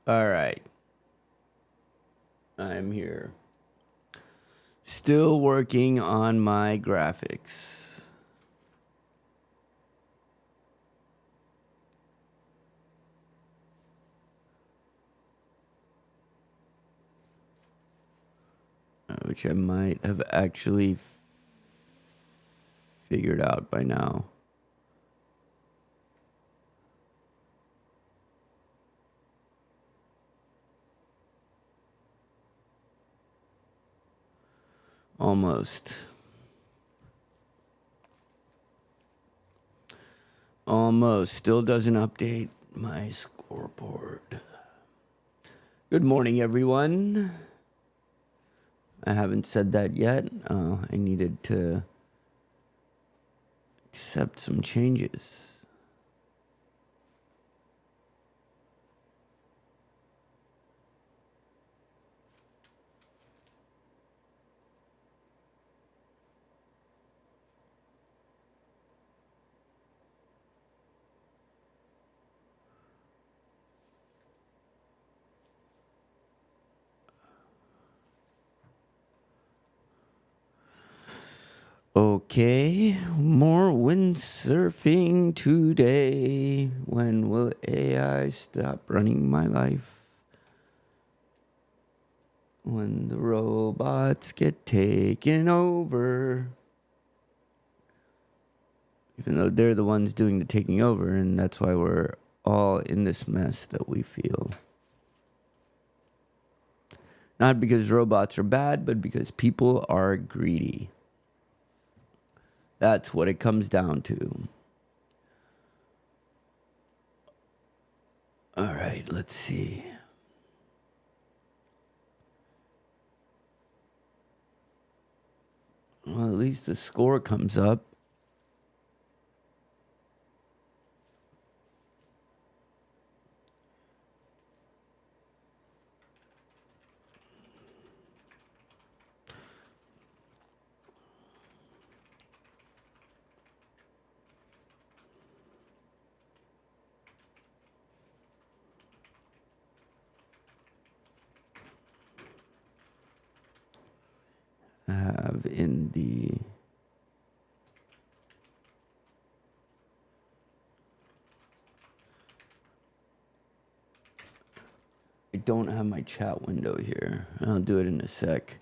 All right. I'm here. Still working on my graphics. Which I might have actually figured out by now. Almost. Still doesn't update my scoreboard. Good morning, everyone. I haven't said that yet. I needed to accept some changes. Okay, more windsurfing today. When will AI stop running my life? When the robots get taken over. Even though they're the ones doing the taking over, and that's why we're all in this mess that we feel. Not because robots are bad, but because people are greedy. That's what it comes down to. All right, let's see. Well, at least the score comes up. Have in the I don't have my chat window here. I'll do it in a sec.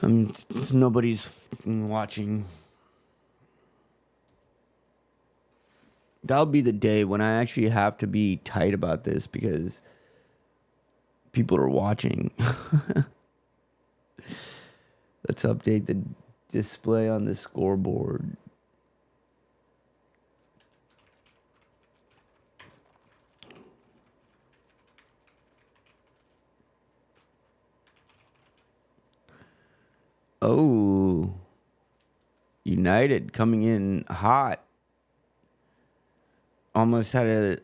Nobody's watching. That'll be the day when I actually have to be tight about this because people are watching. Let's update the display on the scoreboard. Oh, United coming in hot. Almost had a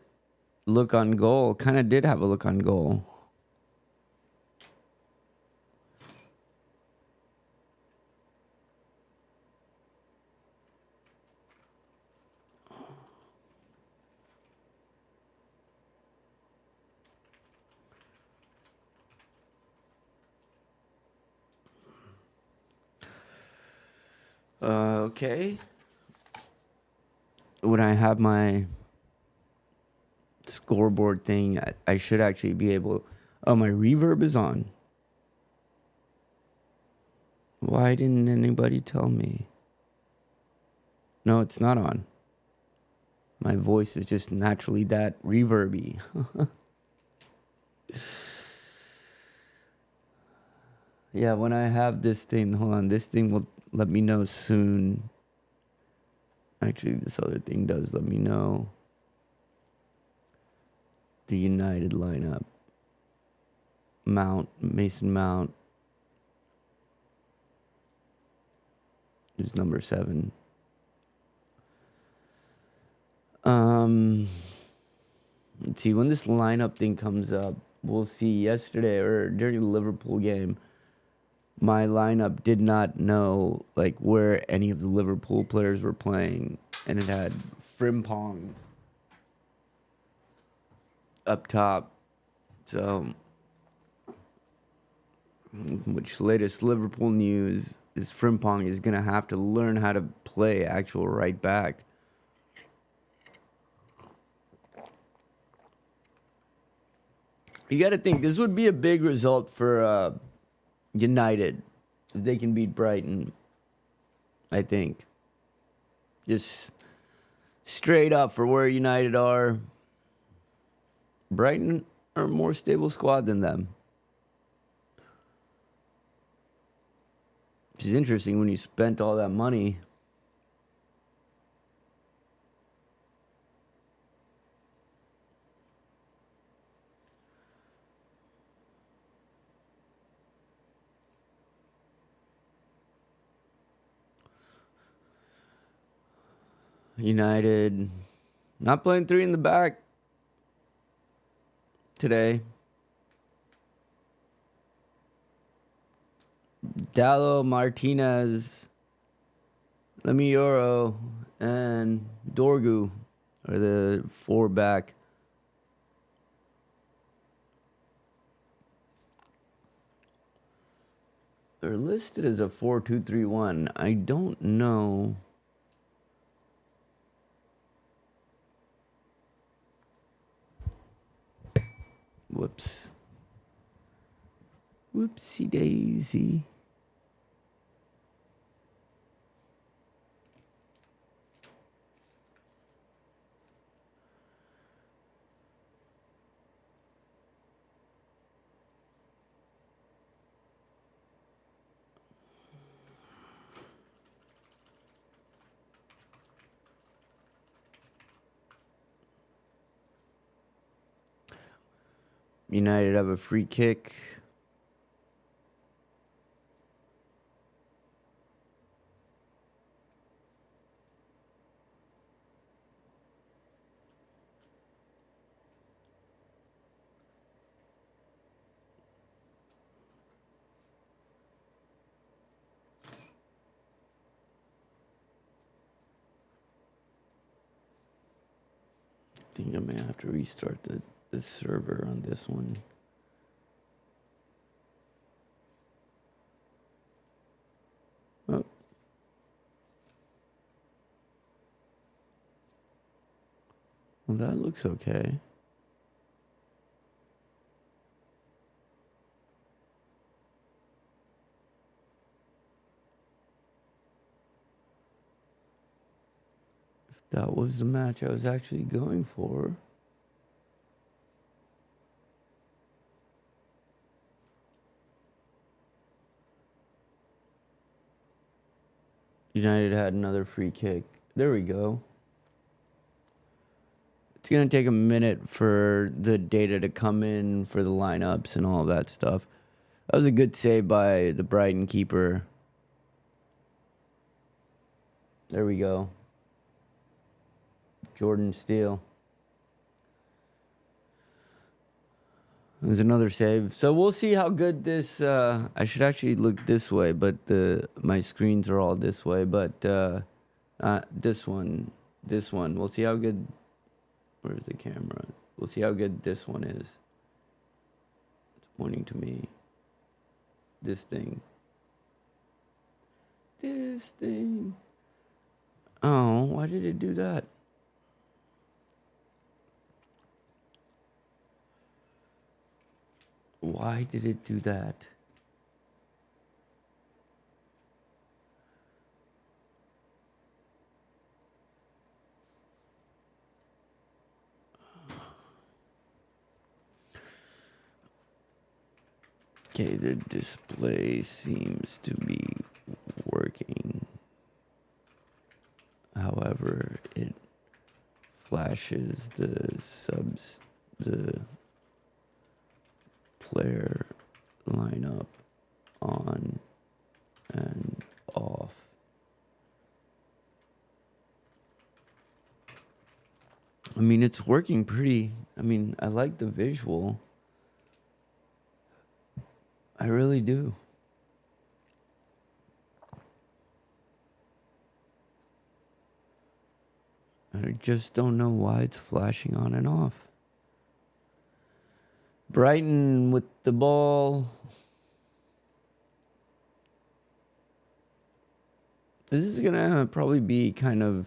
look on goal. Kind of did have a look on goal. Okay. When I have my scoreboard thing, I should actually be able... Oh, my reverb is on. Why didn't anybody tell me? No, it's not on. My voice is just naturally that reverby. Yeah, when I have this thing, hold on, this thing will let me know soon. Actually, this other thing does let me know. The United lineup. Mason Mount is number 7. Let's see, when this lineup thing comes up, we'll see. Yesterday or during the Liverpool game, my lineup did not know like where any of the Liverpool players were playing, and it had Frimpong up top, So, which latest Liverpool news is Frimpong is going to have to learn how to play actual right back. You got to think this would be a big result for United if they can beat Brighton. I think. Just straight up for where United are. Brighton are a more stable squad than them. Which is interesting when you spent all that money. United not playing three in the back today. Dallo, Martinez, Lemioro, and Dorgu are the four back. They're listed as a 4-2-3-1. I don't know. Whoops. Whoopsie daisy. United have a free kick. I think I may have to restart the server on this one. Oh. Well, that looks okay. If that was the match I was actually going for. United had another free kick. There we go. It's going to take a minute for the data to come in for the lineups and all that stuff. That was a good save by the Brighton keeper. There we go. Jordan Steele. There's another save. So we'll see how good this... I should actually look this way, but my screens are all this way. But this one. We'll see how good... Where's the camera? We'll see how good this one is. It's pointing to me. This thing. Oh, why did it do that? Why did it do that? Okay, the display seems to be working. However, it flashes the player lineup on and off. I mean, it's working pretty. I mean, I like the visual. I really do. I just don't know why it's flashing on and off. Brighton with the ball. This is going to probably be kind of...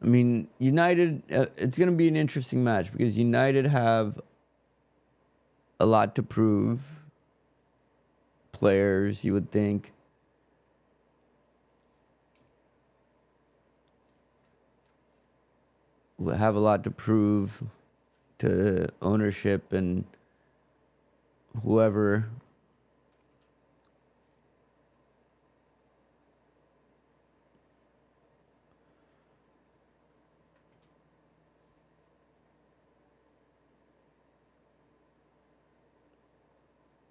I mean, United, it's going to be an interesting match because United have a lot to prove. Players, you would think. Will have a lot to prove to ownership and whoever.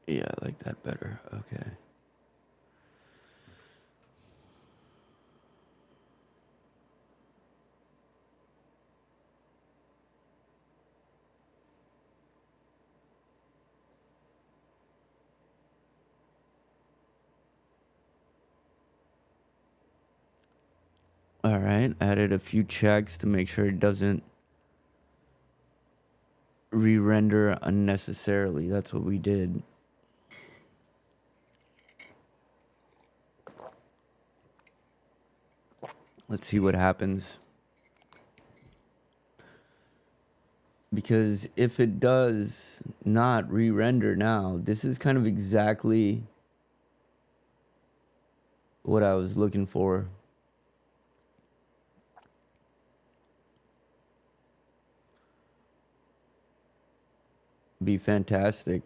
Yeah, I like that better. Okay. All right, added a few checks to make sure it doesn't re-render unnecessarily. That's what we did. Let's see what happens. Because if it does not re-render now, this is kind of exactly what I was looking for. Be fantastic.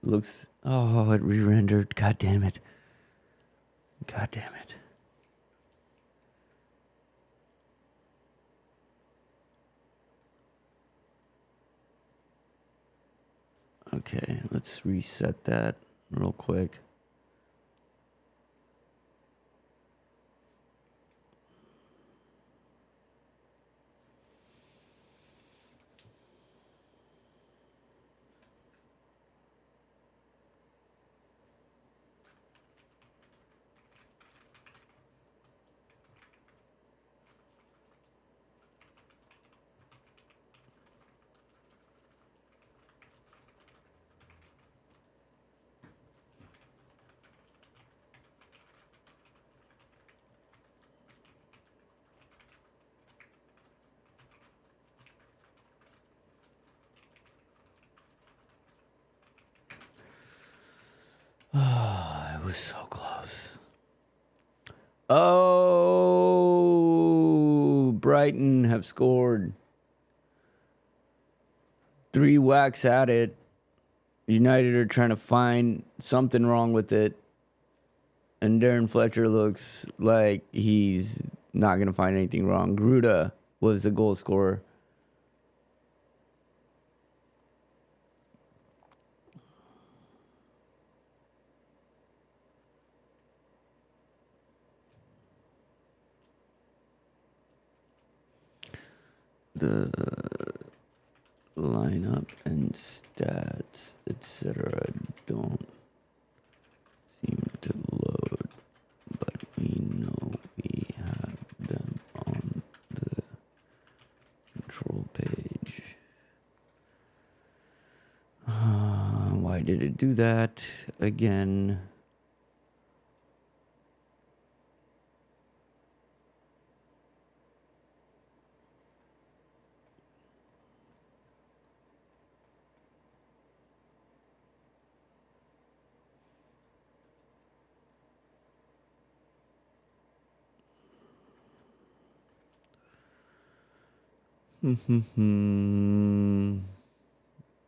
Looks... Oh, it re-rendered. God damn it. God damn it. Okay, let's reset that real quick. Oh, it was so close. Oh, Brighton have scored. 3 whacks at it. United are trying to find something wrong with it. And Darren Fletcher looks like he's not going to find anything wrong. Gruda was the goal scorer. The lineup and stats, etc. don't seem to load, but we know we have them on the control page. Why did it do that again?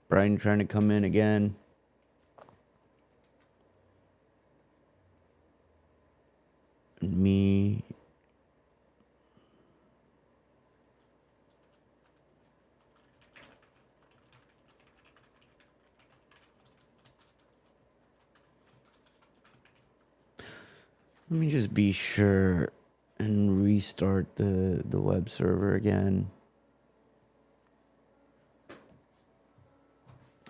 Brighton trying to come in again. And me. Let me just be sure and restart the web server again.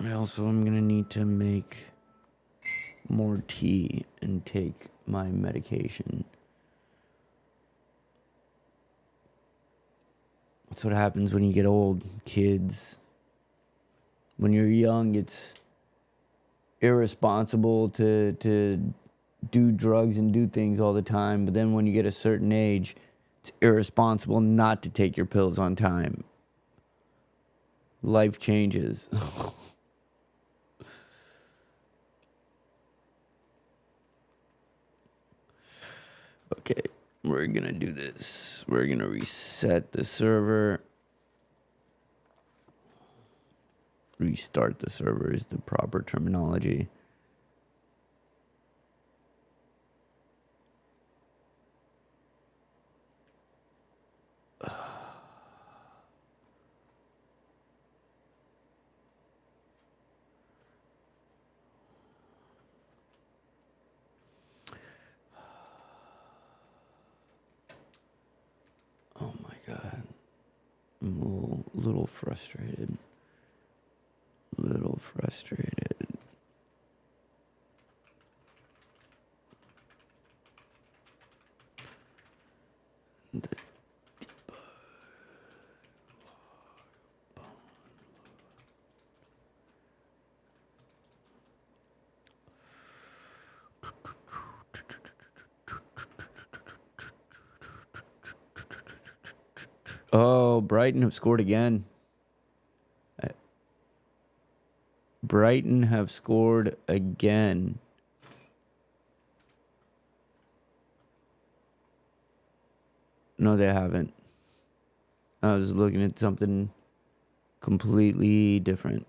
I also am going to need to make more tea and take my medication. That's what happens when you get old, kids. When you're young, it's irresponsible to do drugs and do things all the time. But then when you get a certain age, it's irresponsible not to take your pills on time. Life changes. Okay, we're gonna do this. We're gonna reset the server. Restart the server is the proper terminology. Oh my god. I'm a little frustrated. Little frustrated. Oh, Brighton have scored again. Brighton have scored again. No, they haven't. I was looking at something completely different.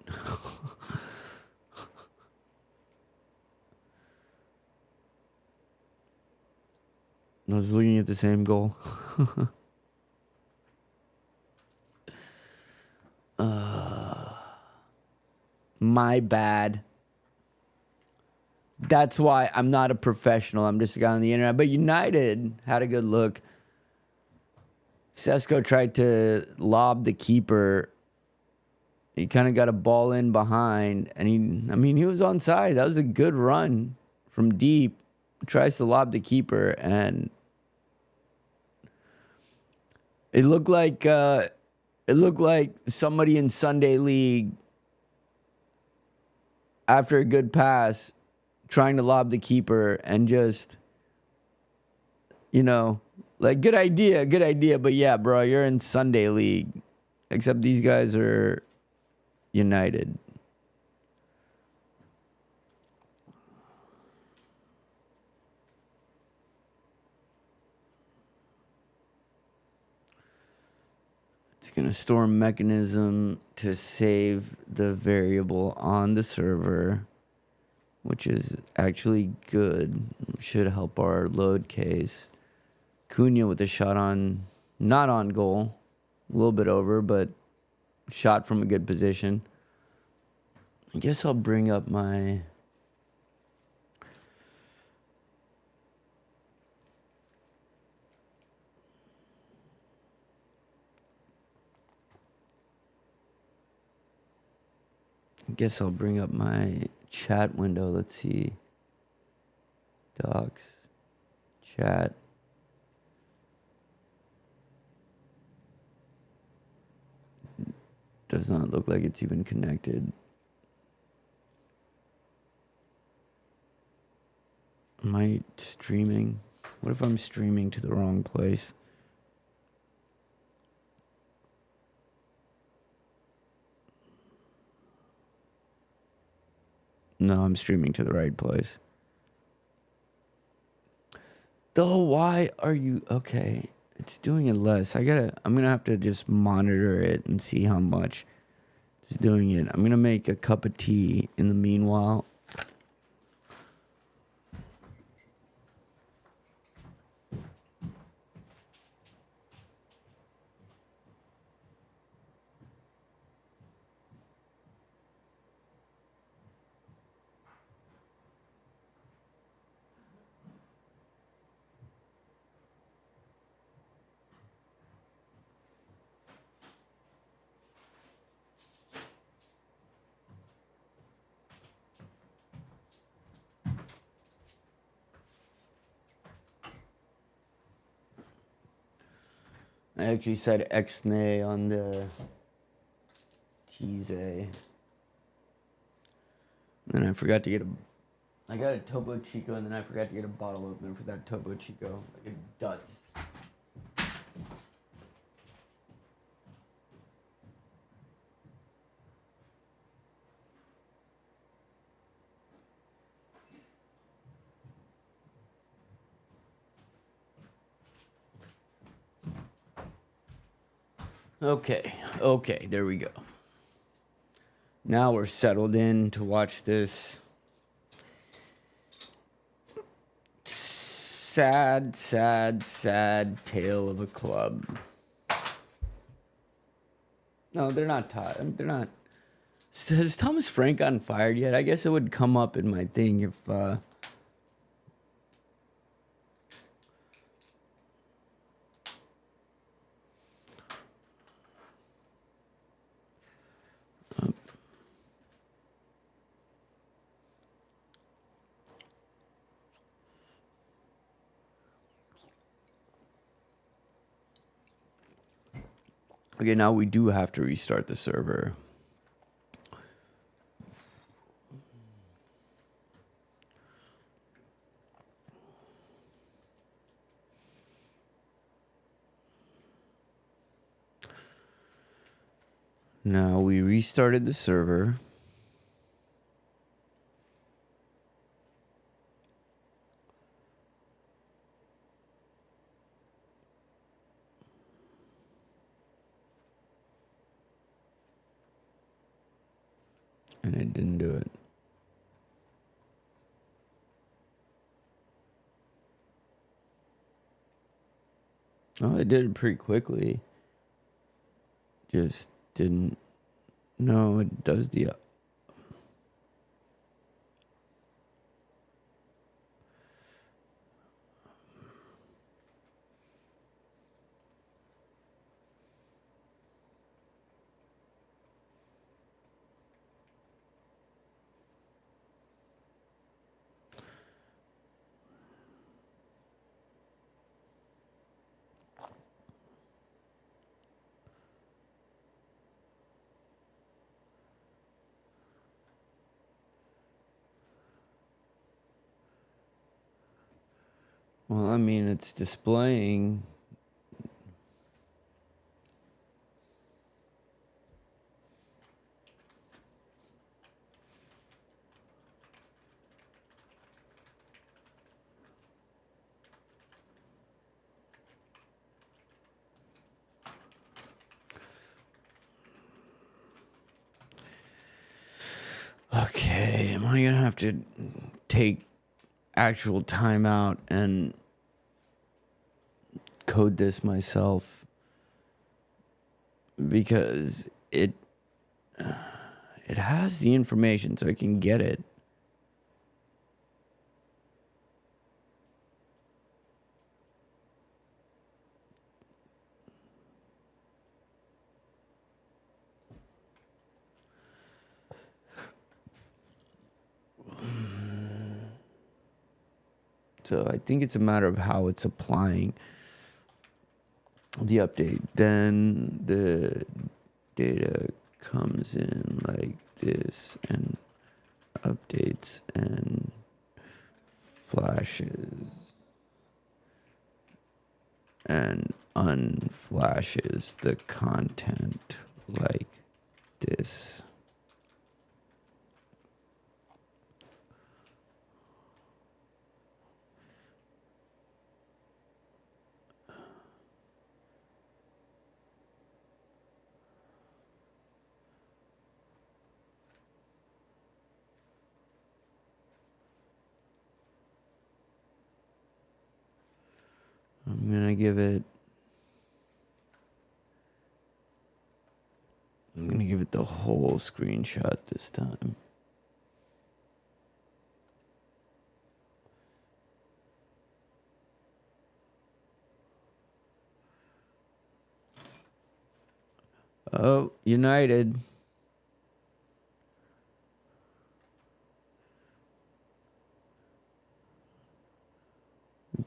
I was looking at the same goal. My bad. That's why I'm not a professional. I'm just a guy on the internet. But United had a good look. Sesko tried to lob the keeper. He kind of got a ball in behind. And he was onside. That was a good run from deep. Tries to lob the keeper. And it looked like somebody in Sunday League, after a good pass, trying to lob the keeper and just, like, good idea. But yeah, bro, you're in Sunday League. Except these guys are United. It's going to store a mechanism to save the variable on the server, which is actually good. Should help our load case. Cunha with a shot on, not on goal. A little bit over, but shot from a good position. I guess I'll bring up my... chat window. Let's see. Docs. Chat. Does not look like it's even connected. Am I streaming? What if I'm streaming to the wrong place? No, I'm streaming to the right place. Though, why are you... Okay, it's doing it less. I'm gonna have to just monitor it and see how much it's doing it. I'm gonna make a cup of tea in the meanwhile. I actually said X-nay on the Tease. And I forgot to get I got a Topo Chico, and then I forgot to get a bottle opener for that Topo Chico. Like a Dutz. Okay, there we go. Now we're settled in to watch this sad tale of a club. No, they're not tied. They're not. Has Thomas Frank gotten fired yet? I guess it would come up in my thing if. Okay, now we do have to restart the server. Now we restarted the server. And it didn't do it. Oh, it did it pretty quickly. Just didn't. No, it does the. Well, I mean, it's displaying. Okay, am I gonna have to take actual time out and code this myself? Because it has the information, so I can get it. So I think it's a matter of how it's applying the update. Then the data comes in like this and updates and flashes and unflashes the content like this. I'm gonna give it the whole screenshot this time. Oh, United.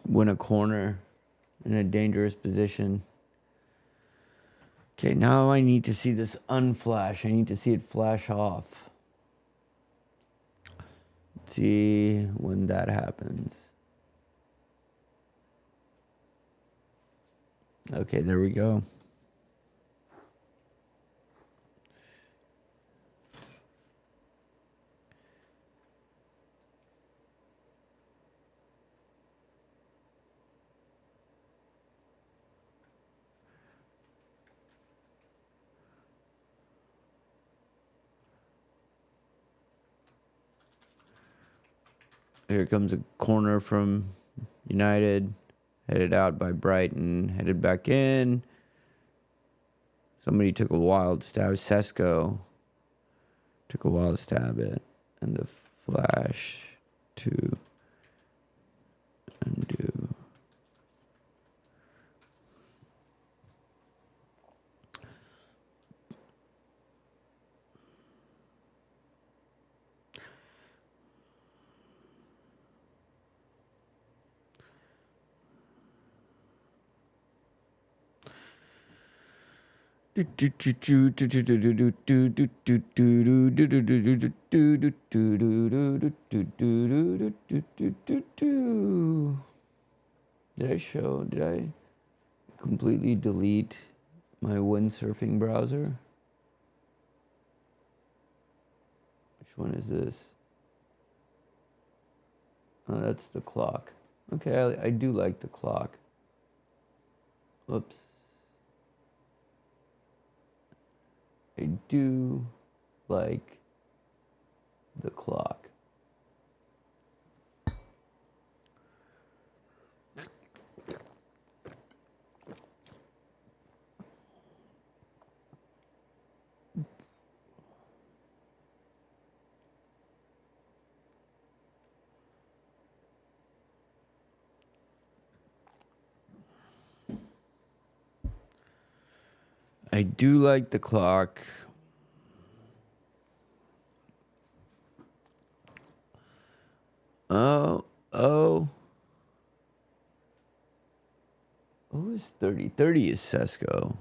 Win a corner in a dangerous position. Okay, now I need to see this unflash. I need to see it flash off. Let's see when that happens. Okay, there we go. Here comes a corner from United. Headed out by Brighton. Headed back in. Somebody took a wild stab. Sesko took a wild stab at. And the flash to undo. There Did I completely delete my windsurfing browser? Which one is this? Oh, that's the clock. Okay, I do like the clock. Whoops. I do like the clock. I do like the clock. Who is 30? 30 is Sesko.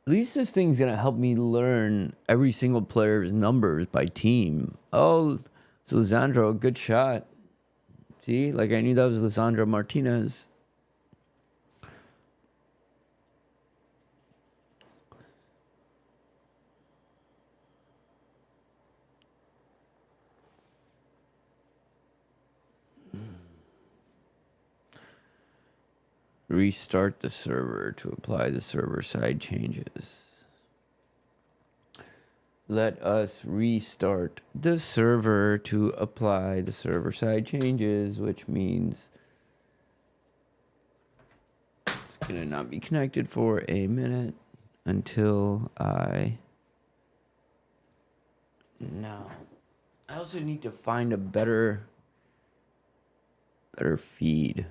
At least this thing's going to help me learn every single player's numbers by team. Oh, it's Lisandro. Good shot. See? Like, I knew that was Lisandro Martinez. Restart the server to apply the server side changes. Let us restart the server to apply the server side changes, which means it's gonna not be connected for a minute until I also need to find a better feed.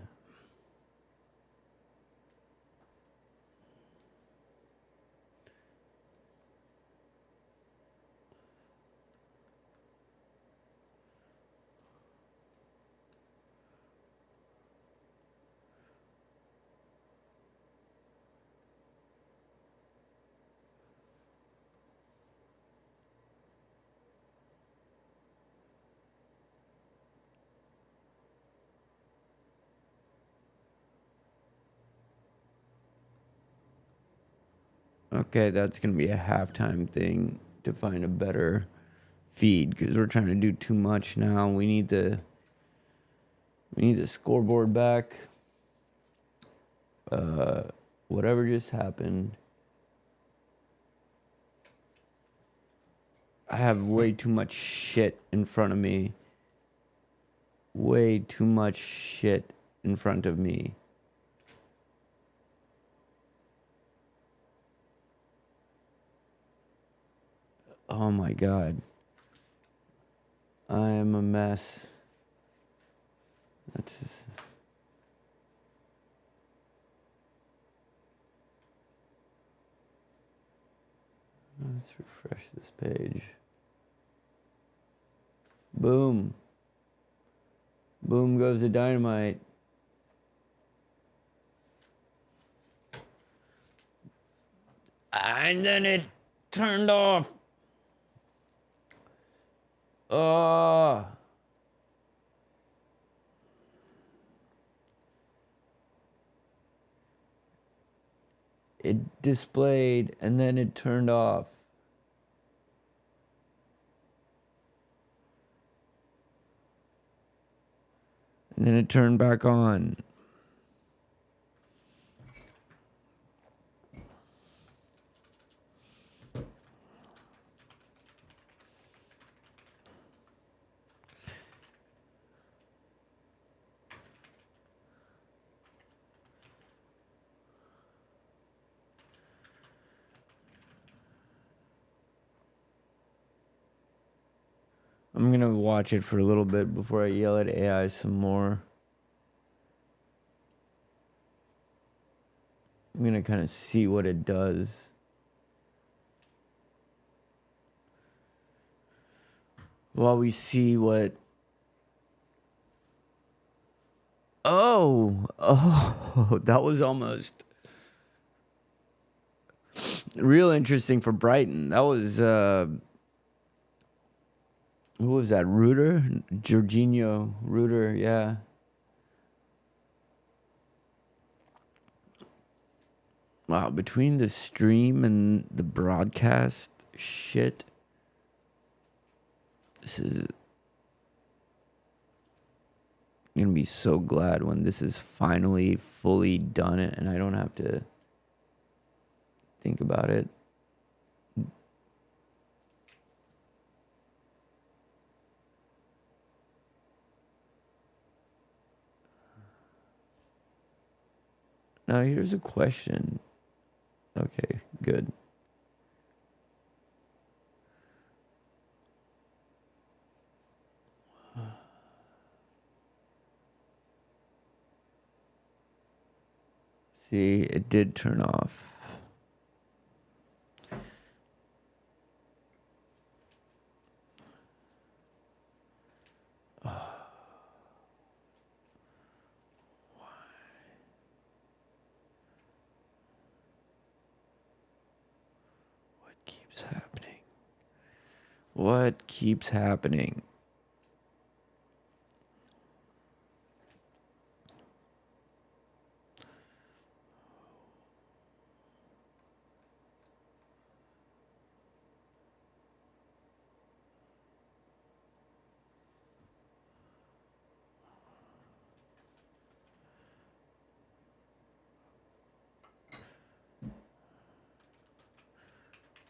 Okay, that's going to be a halftime thing to find a better feed because we're trying to do too much now. We need the scoreboard back. Whatever just happened. I have way too much shit in front of me. Way too much shit in front of me. Oh my god. I am a mess. That's just... Let's refresh this page. Boom. Boom goes the dynamite. And then it turned off. Oh. It displayed and then it turned off. And then it turned back on. I'm going to watch it for a little bit before I yell at AI some more. I'm going to kind of see what it does. While we see what... Oh, that was almost real interesting for Brighton. That was... who was that? Reuter? Jorginho Reuter, yeah. Wow, between the stream and the broadcast shit, this is... I'm going to be so glad when this is finally fully done and I don't have to think about it. Now, here's a question. Okay, good. See, it did turn off. Keeps happening? What keeps happening?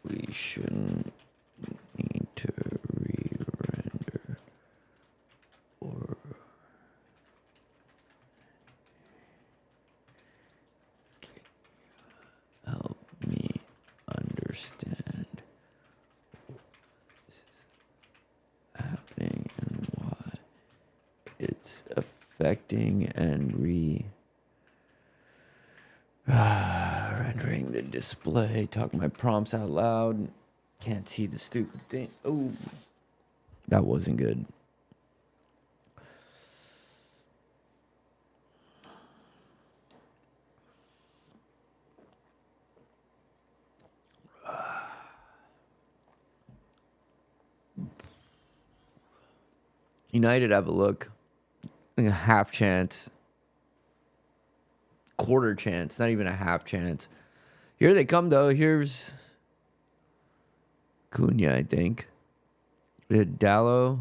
We shouldn't need to re-render or help me understand this is happening and why it's affecting and rendering the display. Talk my prompts out loud. Can't see the stupid thing. Oh, that wasn't good. United have a look. Like a half chance. Quarter chance. Not even a half chance. Here they come, though. Here's Cunha, I think. Dallo.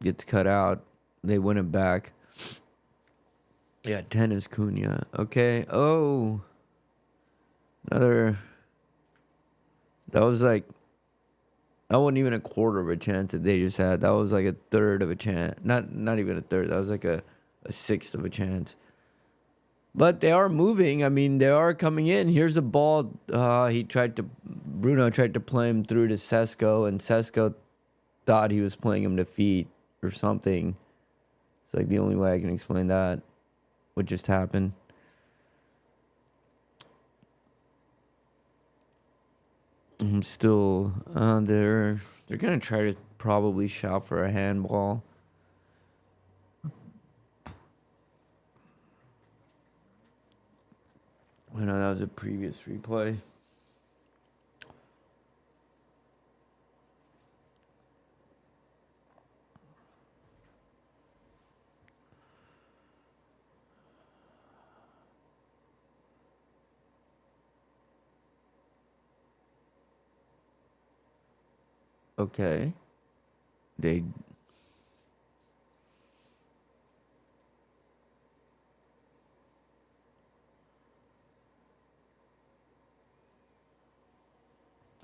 Gets cut out. They win it back. Yeah, 10 is Cunha. Okay. Oh. Another. That was like. That wasn't even a quarter of a chance that they just had. That was like a third of a chance. Not even a third. That was like a sixth of a chance. But they are moving. I mean, they are coming in. Here's a ball. Bruno tried to play him through to Sesko, and Sesko thought he was playing him to feet or something. It's like the only way I can explain that. What just happened. I'm still, they're going to try to probably shout for a handball. I know that was a previous replay. Okay. They...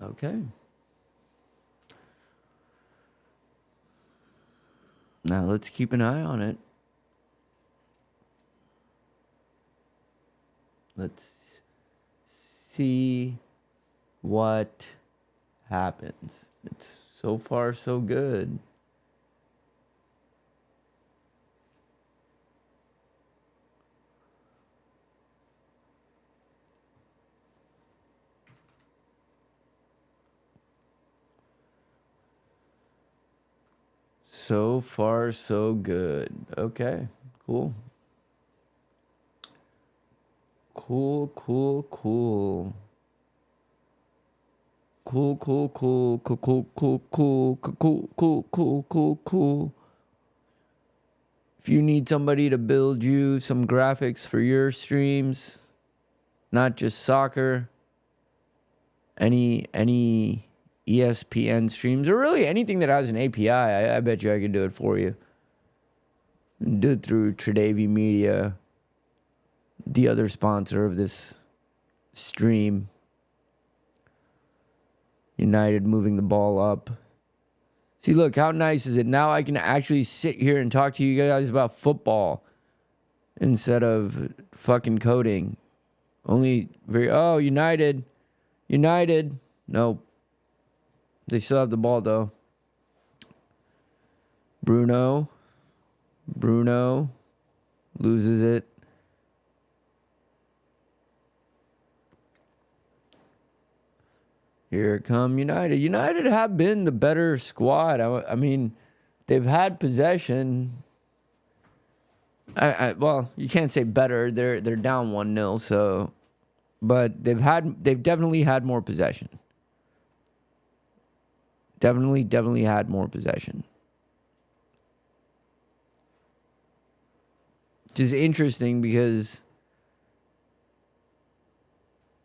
Okay. Now let's keep an eye on it. Let's see what happens. It's so far so good. So far so good. Okay, cool. Cool. Cool, cool, cool, cool, cool, cool, cool, cool, cool, cool, cool, cool, cool. If you need somebody to build you some graphics for your streams, not just soccer, any ESPN streams, or really anything that has an API, I bet you I could do it for you. Do it through Tredavi Media, the other sponsor of this stream. United moving the ball up. See, look, how nice is it? Now I can actually sit here and talk to you guys about football instead of fucking coding. United. Nope. They still have the ball, though. Bruno loses it. Here come United. United have been the better squad. I mean, they've had possession. Well, you can't say better. They're down 1-0, so, but they've definitely had more possession. Definitely had more possession. Which is interesting because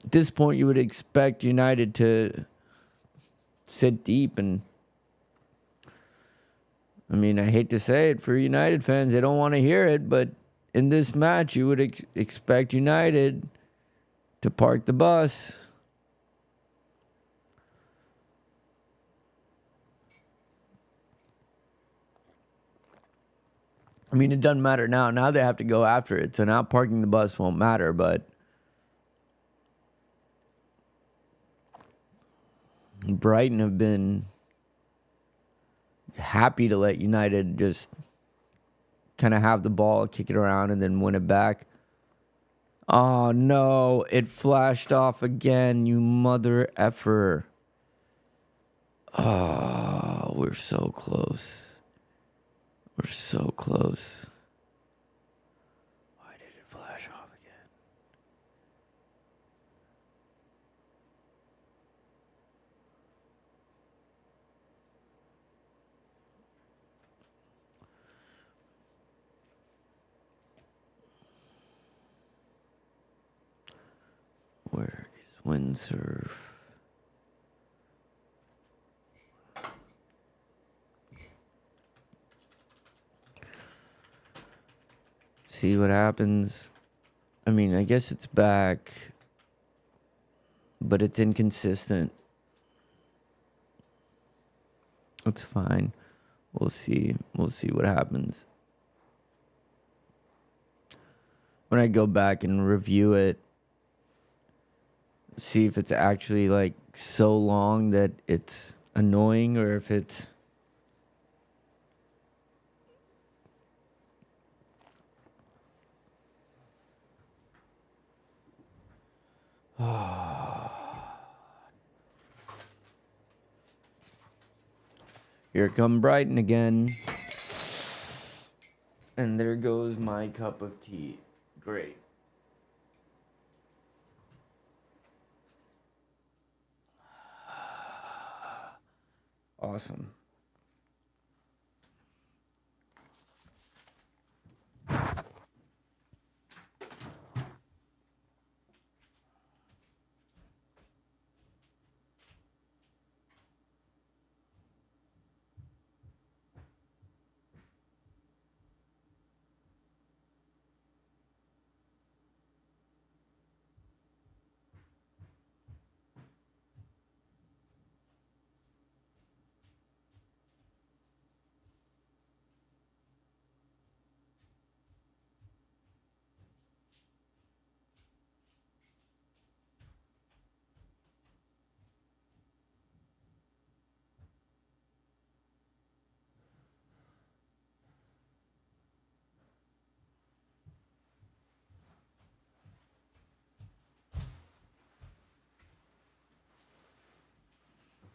at this point you would expect United to sit deep, and I mean, I hate to say it for United fans, they don't want to hear it, but in this match you would expect United to park the bus. I mean, it doesn't matter now. Now they have to go after it. So now parking the bus won't matter, but Brighton have been happy to let United just kind of have the ball, kick it around, and then win it back. Oh, no. It flashed off again, you mother effer. Oh, we're so close. We're so close. Why did it flash off again? Where is windsurf? See what happens. I mean, I guess it's back, but it's inconsistent. It's fine. We'll see. We'll see what happens. When I go back and review it, see if it's actually like so long that it's annoying, or if it's here come Brighton again. And there goes my cup of tea. Great. Awesome.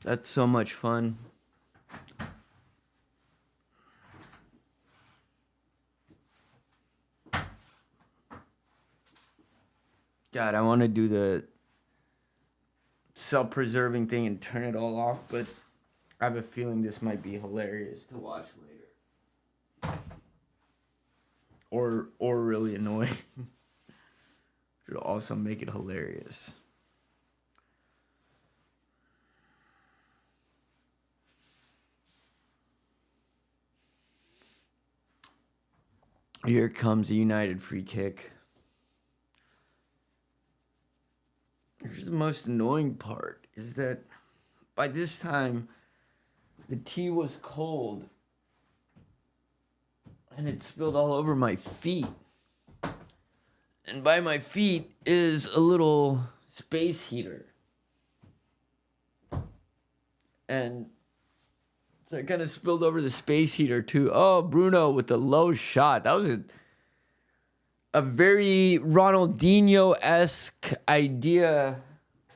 That's so much fun. God, I want to do the self-preserving thing and turn it all off, but I have a feeling this might be hilarious to watch later. Or really annoying. Which would also make it hilarious. Here comes a United free kick. Here's the most annoying part, is that by this time, the tea was cold. And it spilled all over my feet. And by my feet is a little space heater. And so it kind of spilled over the space heater too. Oh, Bruno with the low shot. That was a very Ronaldinho-esque idea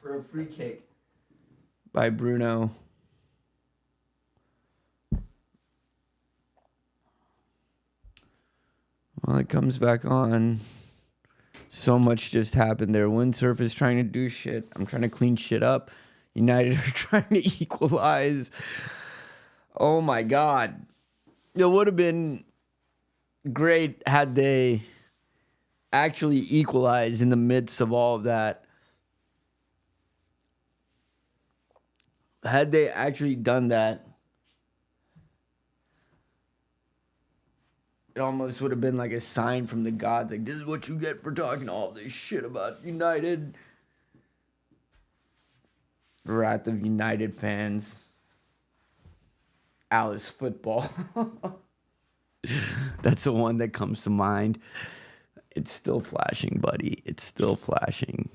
for a free kick by Bruno. Well, it comes back on. So much just happened there. Windsurf is trying to do shit. I'm trying to clean shit up. United are trying to equalize. Oh my God. It would have been great had they actually equalized in the midst of all of that. Had they actually done that, it almost would have been like a sign from the gods. Like, this is what you get for talking all this shit about United. Wrath of United fans. Alice football. That's the one that comes to mind. It's still flashing, buddy. It's still flashing.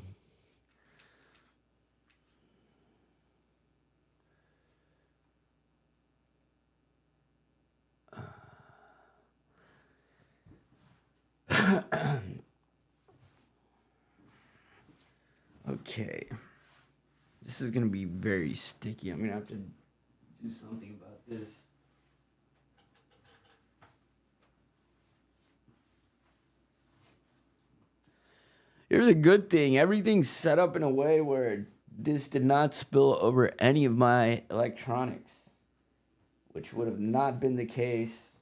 Okay. This is going to be very sticky. I'm going to have to do something about this. Here's a good thing. Everything's set up in a way where this did not spill over any of my electronics, which would have not been the case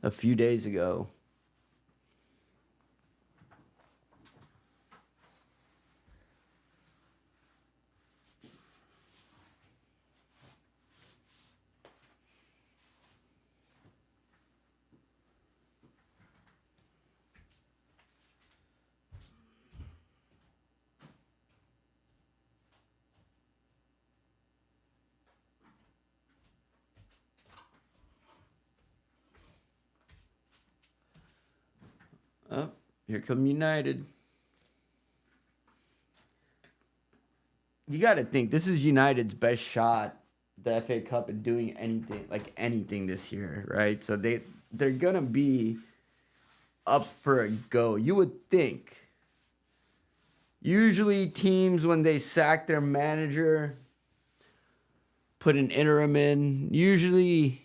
a few days ago. Oh, here come United. You got to think, this is United's best shot, the FA Cup, at doing anything this year, right? So they're going to be up for a go. You would think. Usually teams, when they sack their manager, put an interim in, usually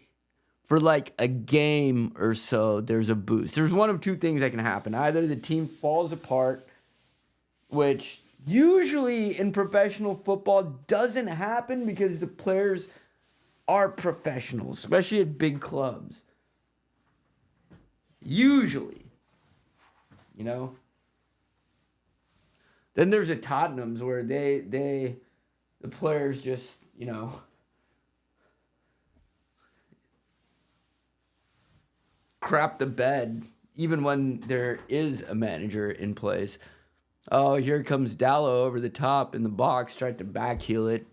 for like a game or so, there's a boost. There's one of two things that can happen. Either the team falls apart, which usually in professional football doesn't happen because the players are professionals, especially at big clubs. Usually, you know. Then there's a Tottenham's where the players just, crap the bed even when there is a manager in place. Oh, here comes Dallo over the top in the box, tried to backheel it.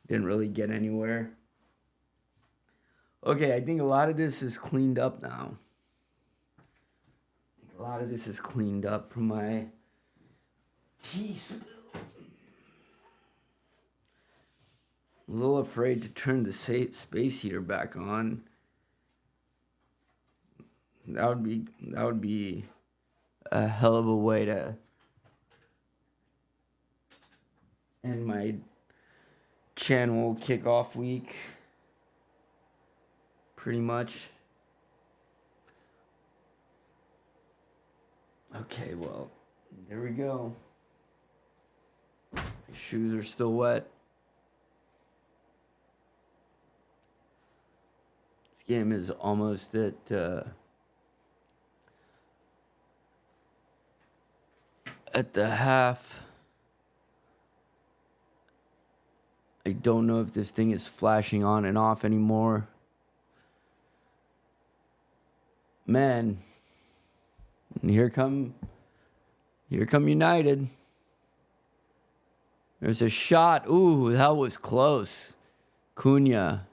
Didn't really get anywhere. Okay, I think a lot of this is cleaned up now. A lot of this is cleaned up from my tea spill. A little afraid to turn the space heater back on. That would be a hell of a way to end my channel kickoff week. Pretty much. Okay, well, there we go. My shoes are still wet. This game is almost at the half. I don't know if this thing is flashing on and off anymore. Man, here come United. There's a shot. Ooh, that was close. Cunha.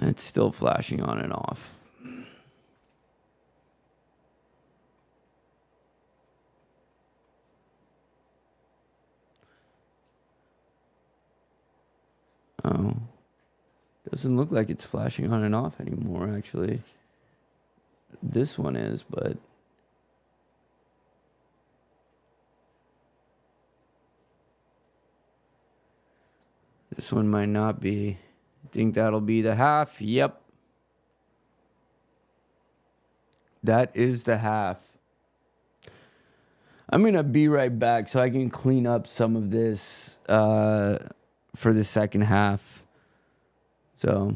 It's still flashing on and off. Oh. Doesn't look like it's flashing on and off anymore, actually. This one is, but this one might not be. I think that'll be the half. Yep. That is the half. I'm going to be right back so I can clean up some of this for the second half. So...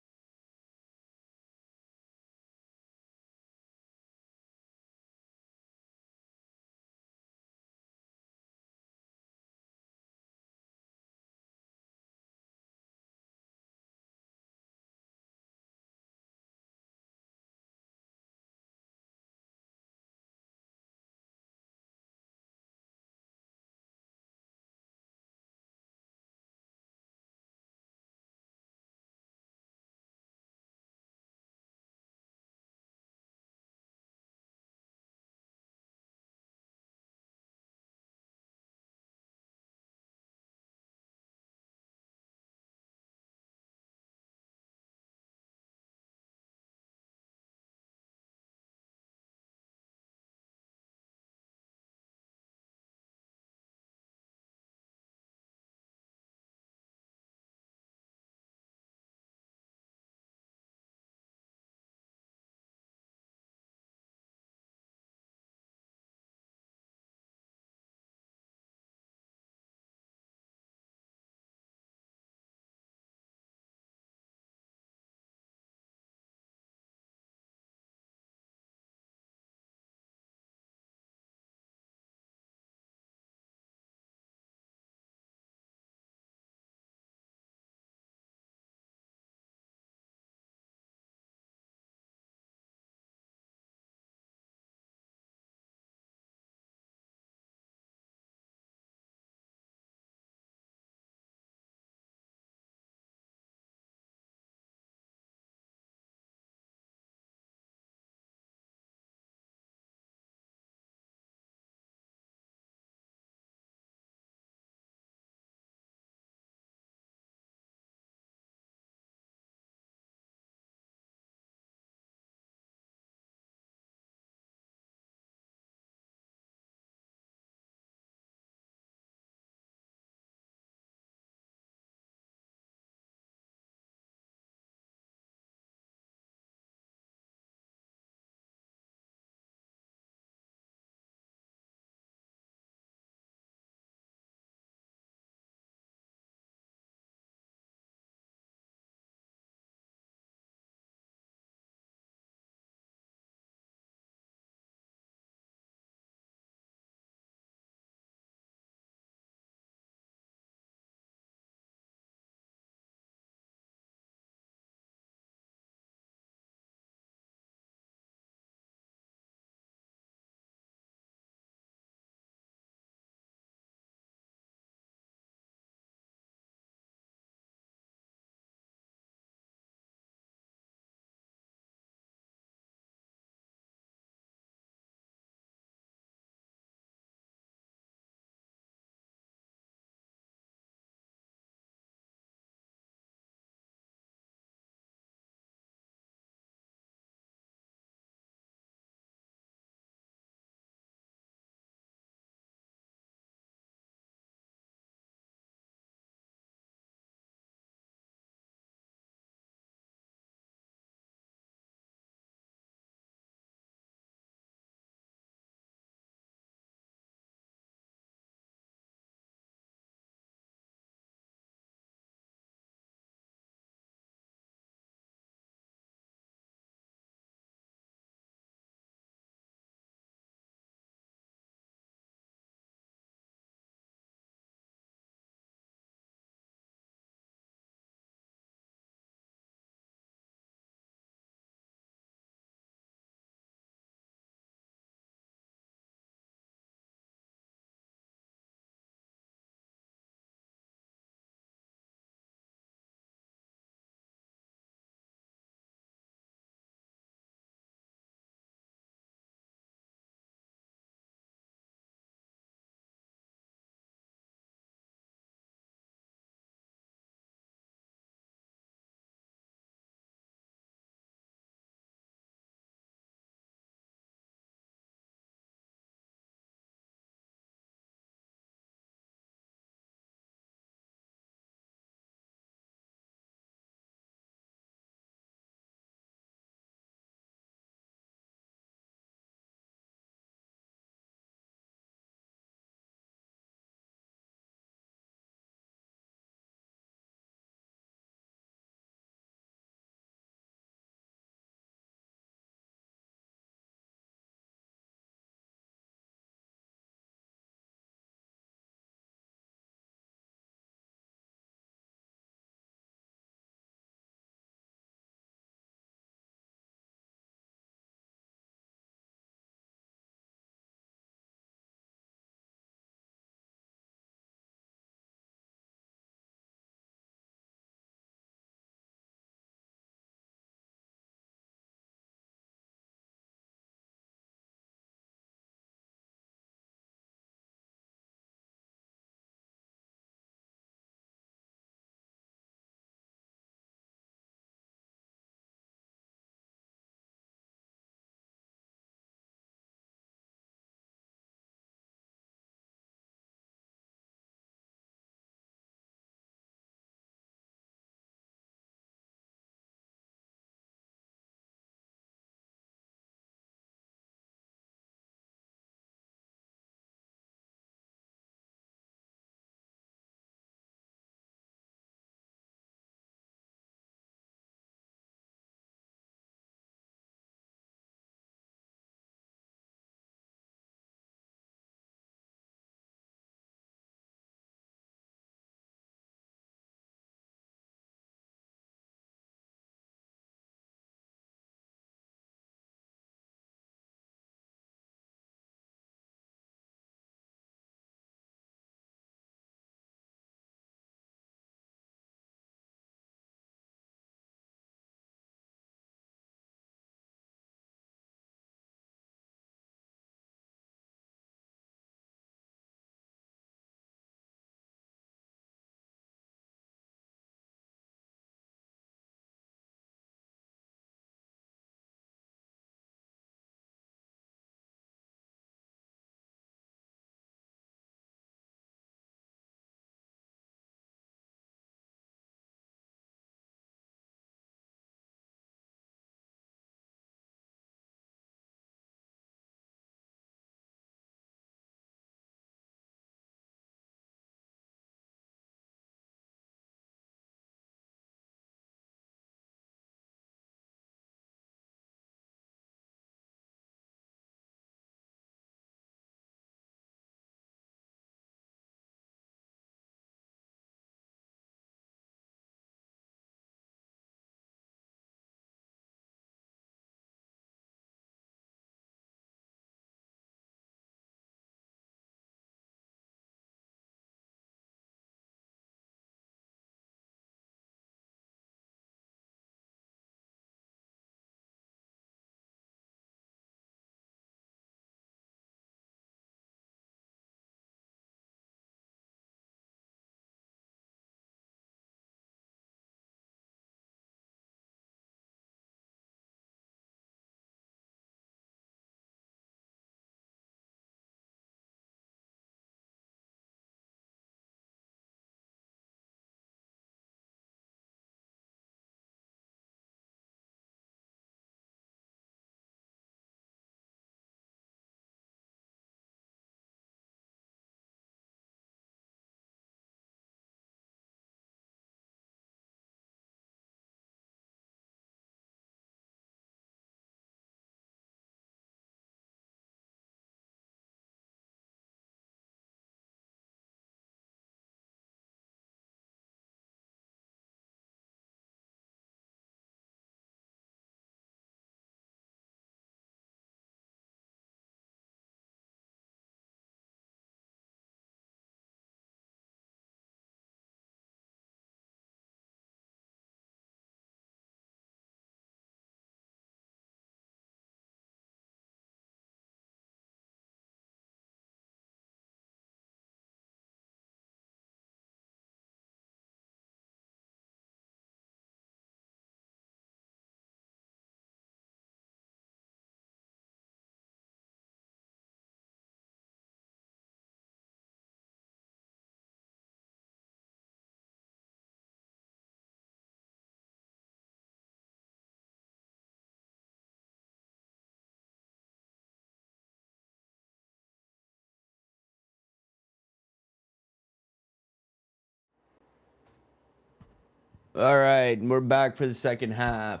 All right, we're back for the second half.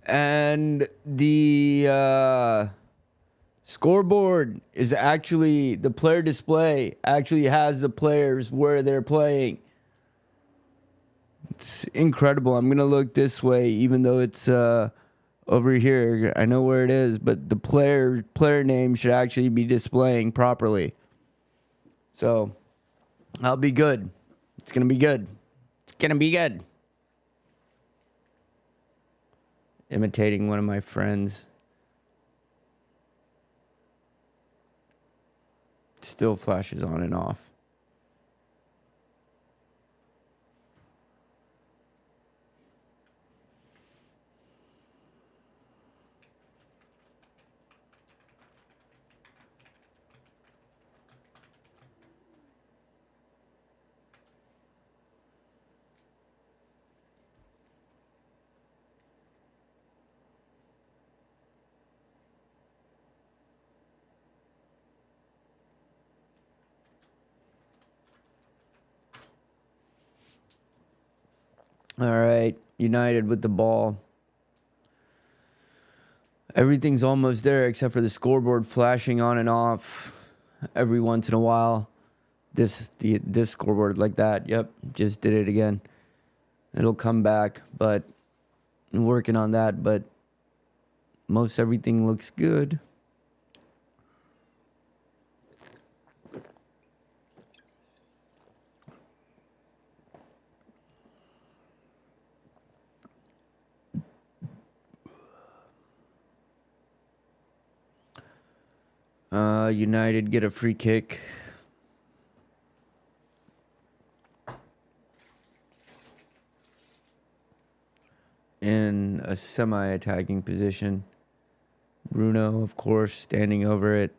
And the scoreboard is actually, the player display actually has the players where they're playing. It's incredible. I'm going to look this way, even though it's over here. I know where it is, but the player name should actually be displaying properly. So I'll be good. It's going to be good. It's going to be good. Imitating one of my friends. Still flashes on and off. All right, United with the ball. Everything's almost there except for the scoreboard flashing on and off every once in a while. This scoreboard like that. Yep, just did it again. It'll come back, but I'm working on that, but most everything looks good. United get a free kick. In a semi-attacking position. Bruno, of course, standing over it.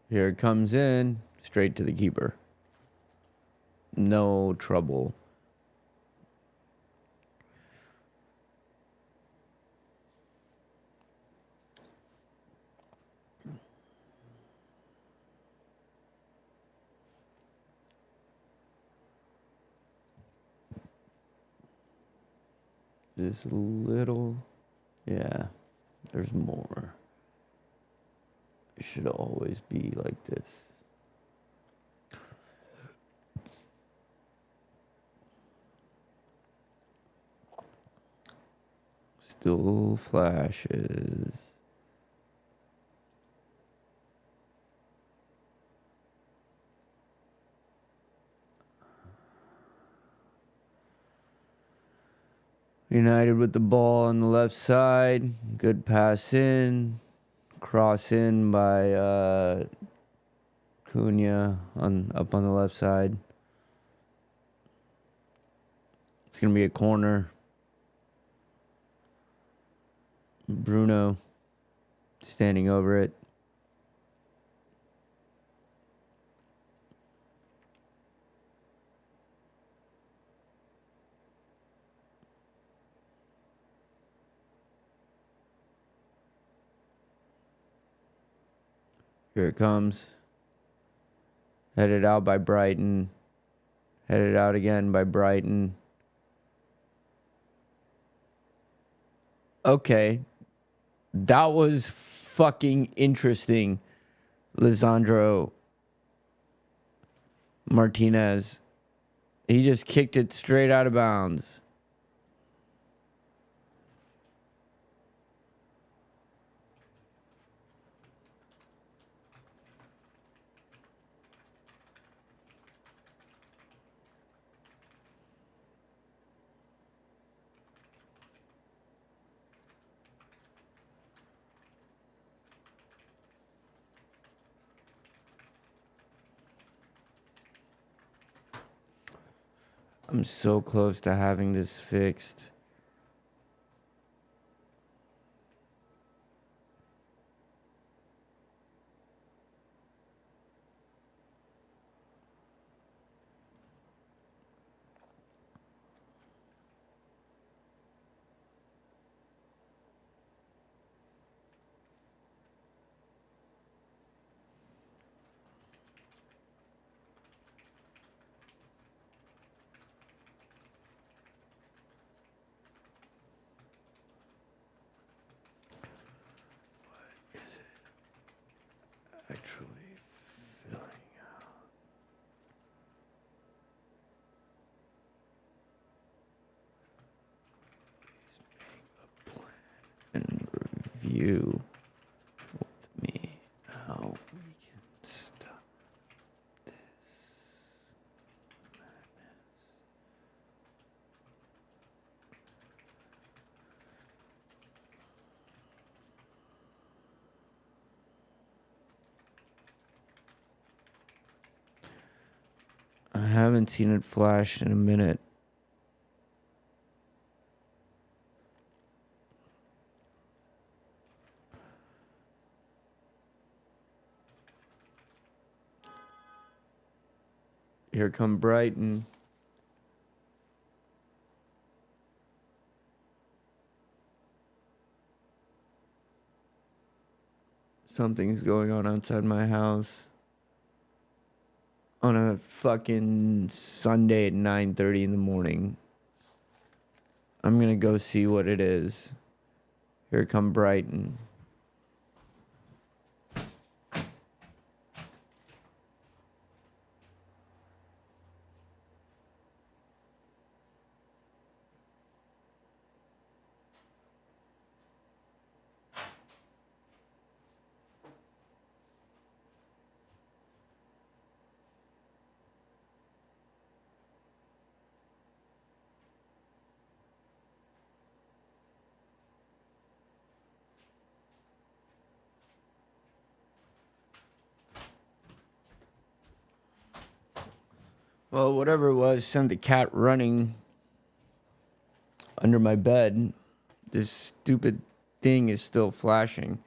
Here it comes in, straight to the keeper. No trouble. Just a little. Yeah, there's more. It should always be like this. Still flashes. United with the ball on the left side. Good pass in. Cross in by Cunha up on the left side. It's going to be a corner. Bruno standing over it. Here it comes. Headed out by Brighton. Headed out again by Brighton. Okay. That was fucking interesting, Lisandro Martinez. He just kicked it straight out of bounds. I'm so close to having this fixed. you with me how we can stop this madness. I haven't seen it flash in a minute. Here come Brighton. Something's going on outside my house on a fucking Sunday at 9:30 in the morning. I'm gonna go see what it is. Here come Brighton. Well, whatever it was sent the cat running under my bed. This stupid thing is still flashing.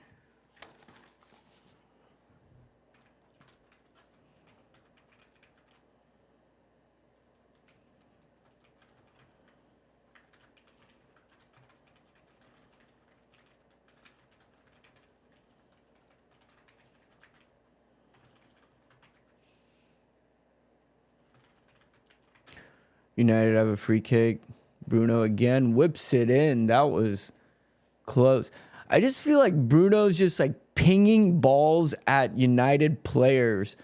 United have a free kick. Bruno again whips it in. That was close. I just feel like Bruno's just like pinging balls at United players,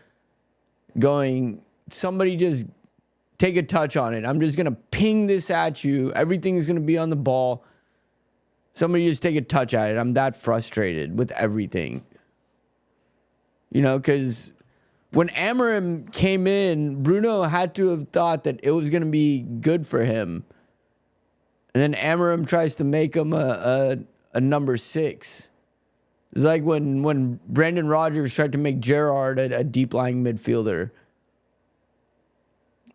going, somebody just take a touch on it. I'm just going to ping this at you. Everything's going to be on the ball. Somebody just take a touch at it. I'm that frustrated with everything. You know, because when Amorim came in, Bruno had to have thought that it was going to be good for him. And then Amorim tries to make him a number 6. It's like when Brendan Rodgers tried to make Gerrard a deep-lying midfielder.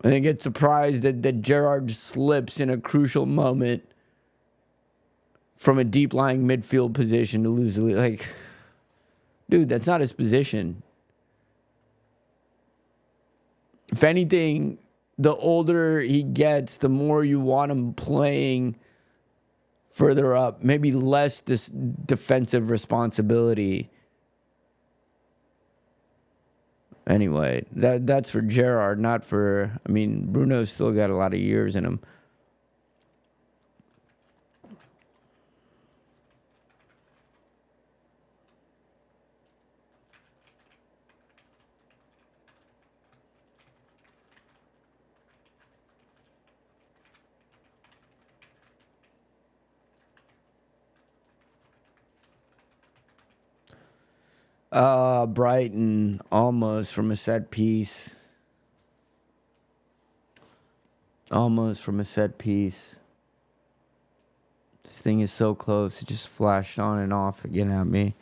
And then get surprised that Gerrard slips in a crucial moment from a deep-lying midfield position to lose the lead. Like, dude, that's not his position. If anything, the older he gets, the more you want him playing further up. Maybe less this defensive responsibility. Anyway, that's for Gerrard, not for... I mean, Bruno's still got a lot of years in him. Brighton almost from a set piece. Almost from a set piece. This thing is so close. It just flashed on and off again at me.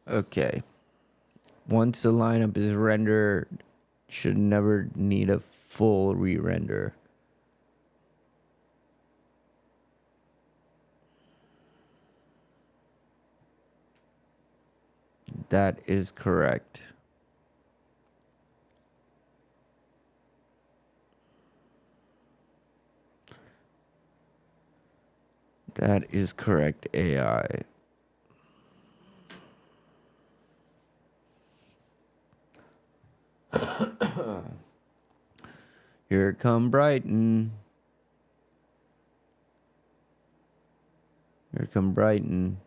Okay. Once the lineup is rendered, should never need a full re-render. That is correct. That is correct, AI. Here come Brighton. Here come Brighton.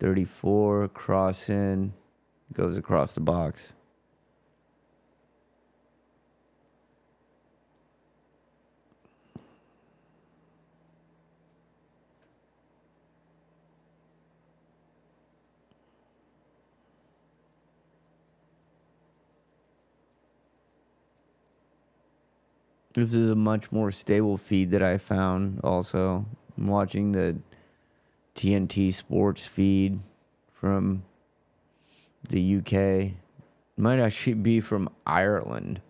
34, cross in, goes across the box. This is a much more stable feed that I found also. I'm watching the TNT Sports feed from the UK. Might actually be from Ireland.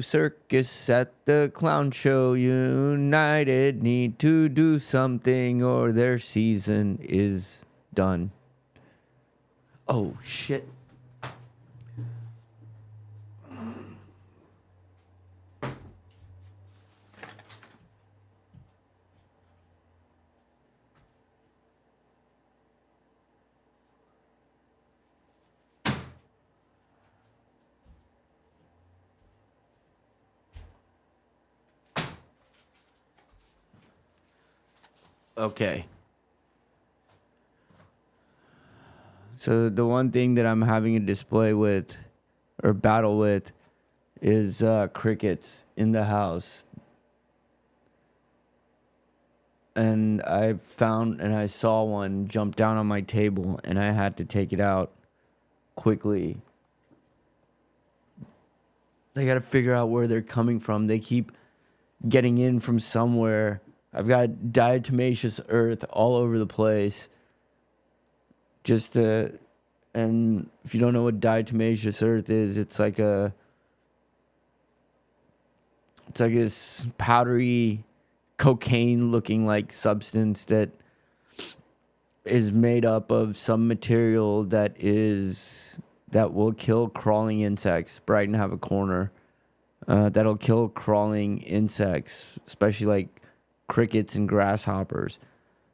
Circus at the clown show. United need to do something or their season is done. Oh shit. Okay. So the one thing that I'm having a display with or battle with is crickets in the house. And I found and I saw one jump down on my table and I had to take it out quickly. They got to figure out where they're coming from. They keep getting in from somewhere. I've got diatomaceous earth all over the place. And if you don't know what diatomaceous earth is, it's like this powdery cocaine looking like substance that is made up of some material that will kill crawling insects. Brighton have a corner that'll kill crawling insects, especially like crickets and grasshoppers.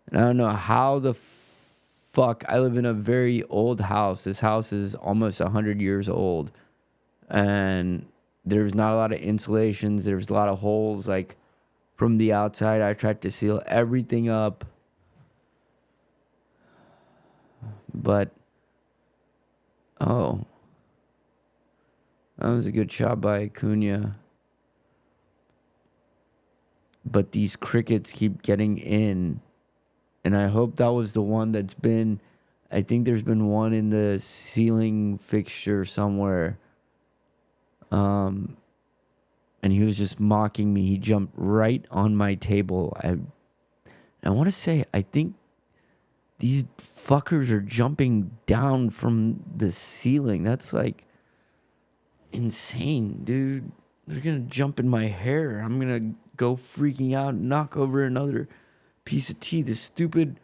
And I don't know how the fuck. I live in a very old house. This house is almost 100 years old, and there's not a lot of insulations. There's a lot of holes like from the outside. I tried to seal everything up, but oh, that was a good shot by Acuna. But these crickets keep getting in, and I hope that was the one that's been. I think there's been one in the ceiling fixture somewhere. And he was just mocking me. He jumped right on my table. I want to say, I think these fuckers are jumping down from the ceiling. That's like insane, dude. They're going to jump in my hair. I'm going to go freaking out and knock over another piece of tea. This stupid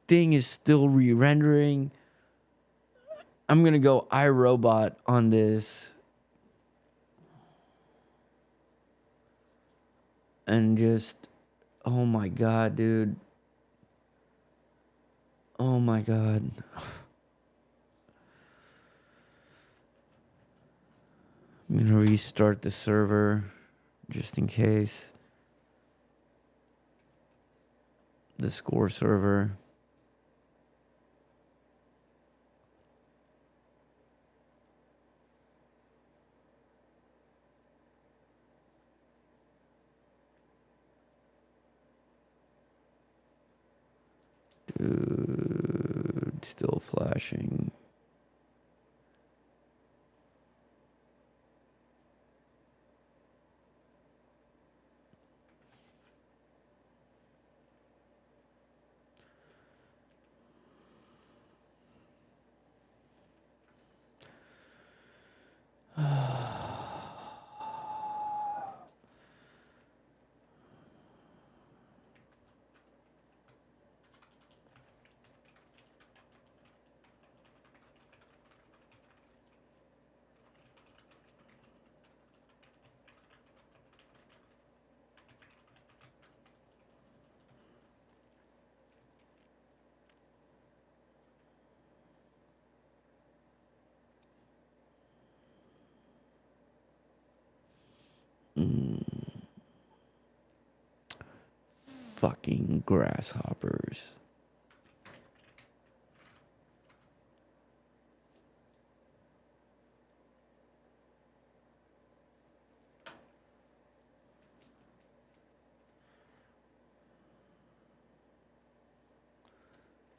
thing is still re-rendering. I'm going to go iRobot on this. And just, oh my God, dude. Oh my God. I'm going to restart the server just in case. The score server. Dude, still flashing. Fucking grasshoppers.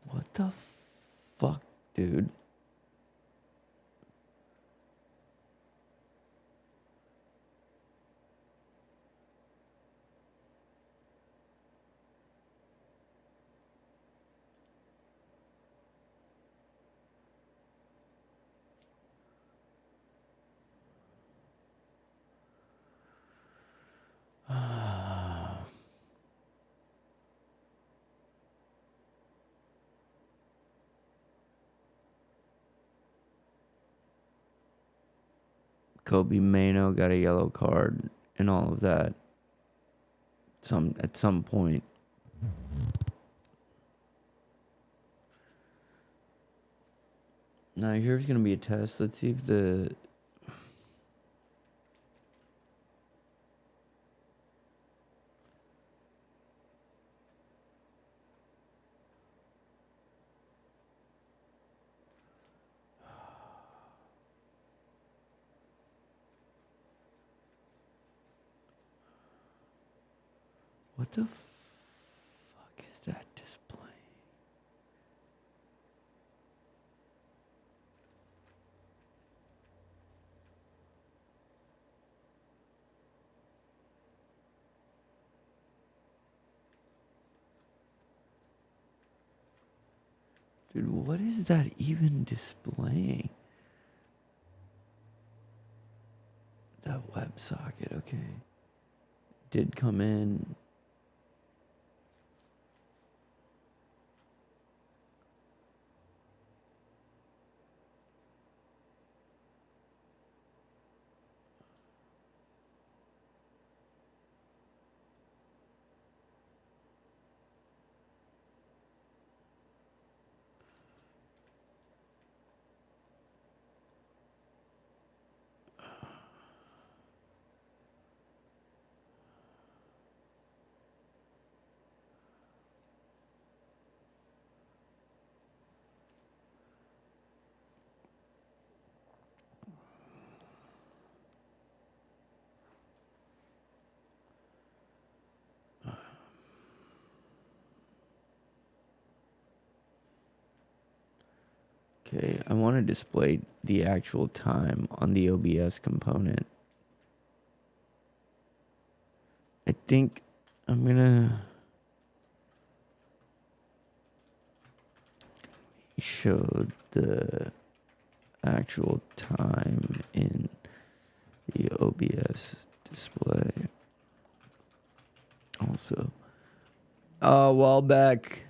What the fuck, dude? Kobe Mano got a yellow card and all of that. At some point. Now here's gonna be a test. Let's see if the what the fuck is that display? Dude, what is that even displaying? That WebSocket, okay. Did come in. Okay, I want to display the actual time on the OBS component. I think I'm gonna show the actual time in the OBS display. Also, a while back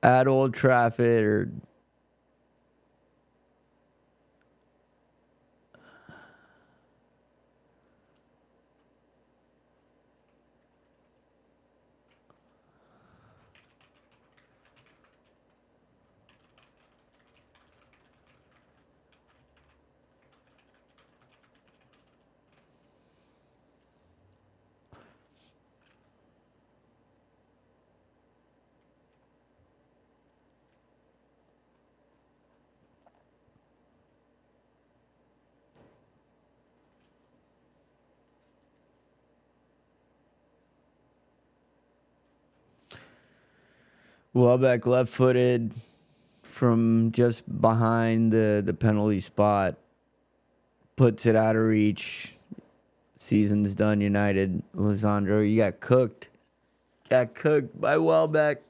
at Old Trafford. Welbeck left-footed from just behind the penalty spot. Puts it out of reach. Season's done, United. Lisandro, you got cooked. Got cooked by Welbeck.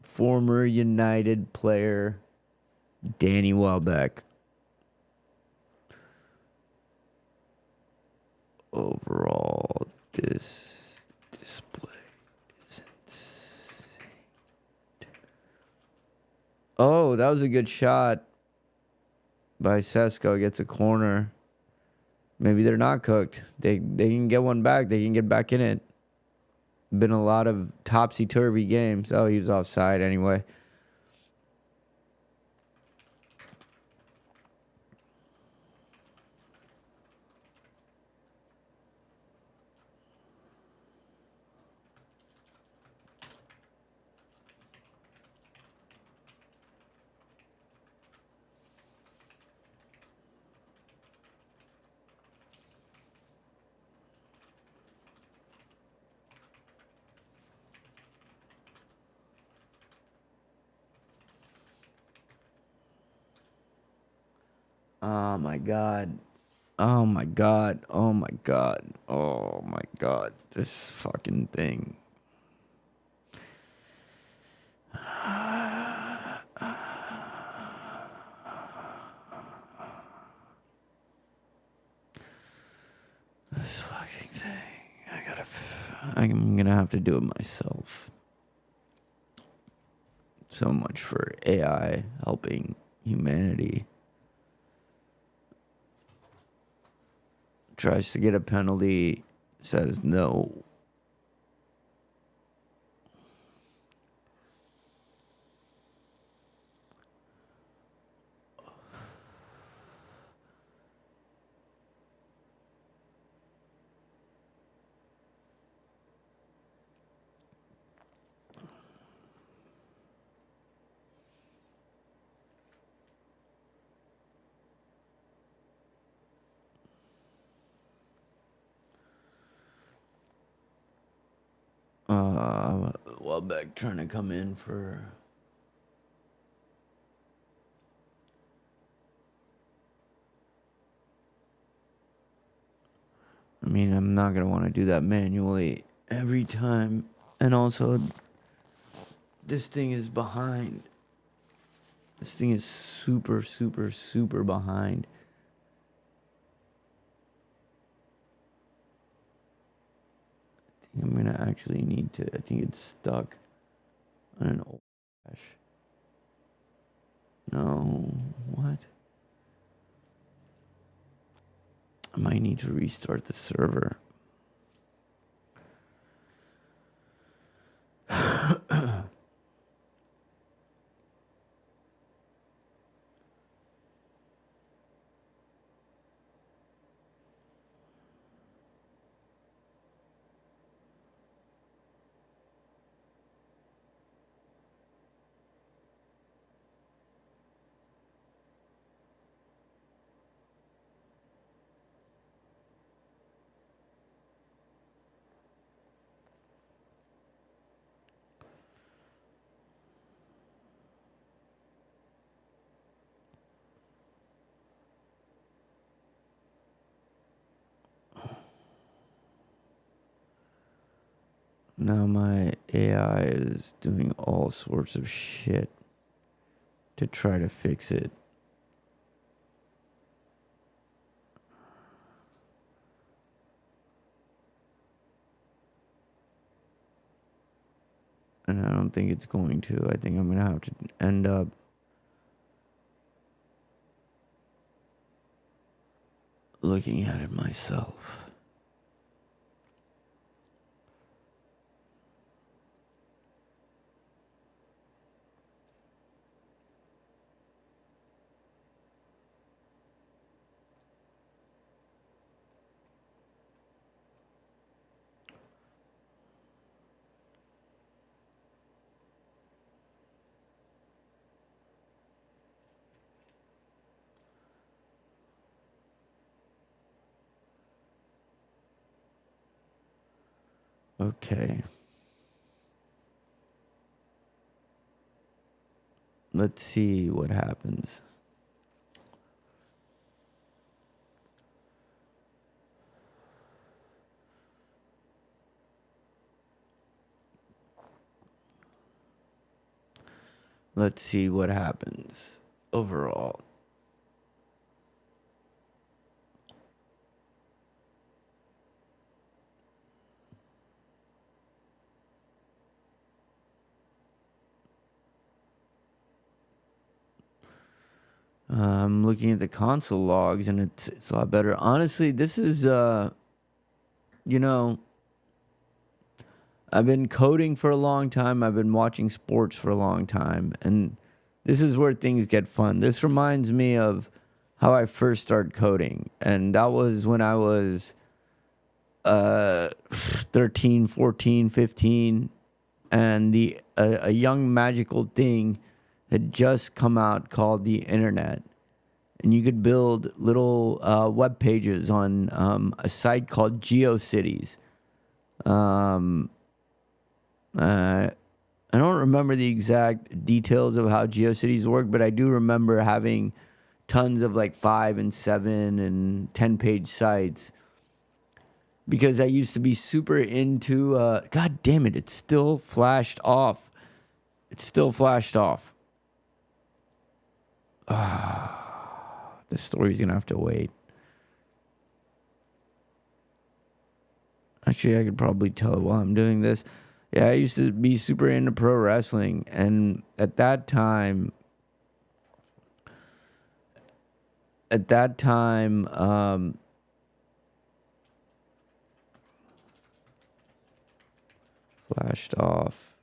Former United player Danny Welbeck. Overall, this display is insane. Oh, that was a good shot by Sesko. Gets a corner. Maybe they're not cooked. They can get one back. They can get back in it. Been a lot of topsy-turvy games. Oh, he was offside anyway. Oh my god. Oh my god. Oh my god. Oh my god. This fucking thing. This fucking thing. I'm gonna have to do it myself. So much for AI helping humanity. Tries to get a penalty, says no. Welbeck trying to come in for. I mean, I'm not gonna want to do that manually every time. And also, this thing is behind. This thing is super, super, super behind. I think I'm gonna actually need to. I think it's stuck on an old cache. No, what? I might need to restart the server. Now my AI is doing all sorts of shit to try to fix it. And I don't think it's going to. I think I'm going to have to end up looking at it myself. Okay. Let's see what happens. Let's see what happens overall. I'm looking at the console logs and it's a lot better. Honestly, this is you know, I've been coding for a long time. I've been watching sports for a long time, and this is where things get fun. This reminds me of how I first started coding, and that was when I was 13, 14, 15, and a young magical thing had just come out called the internet, and you could build little web pages on a site called GeoCities. I don't remember the exact details of how GeoCities work, but I do remember having tons of like 5 and 7 and 10-page sites because I used to be super into. God damn it! It's still flashed off. It's still flashed off. The story's gonna have to wait. Actually, I could probably tell it while I'm doing this. Yeah, I used to be super into pro wrestling, and at that time, flashed off.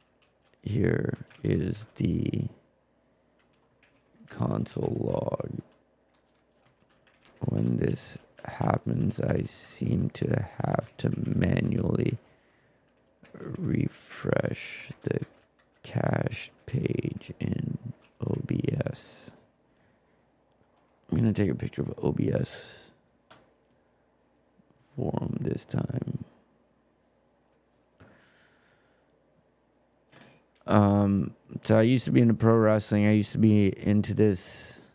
Here is the console log. When this happens, I seem to have to manually refresh the cache page in OBS. I'm going to take a picture of OBS forum this time. So I used to be into pro wrestling. I used to be into this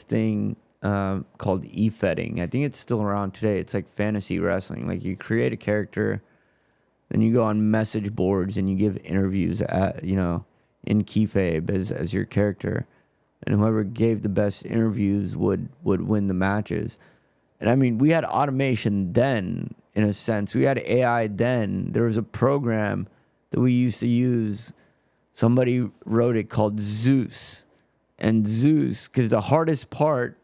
thing called e-fetting. I think it's still around today. It's like fantasy wrestling. Like you create a character, then you go on message boards and you give interviews in kayfabe as your character, and whoever gave the best interviews would win the matches. And I mean, we had automation then, in a sense. We had AI then. There was a program that we used to use. Somebody wrote it called Zeus. And Zeus, because the hardest part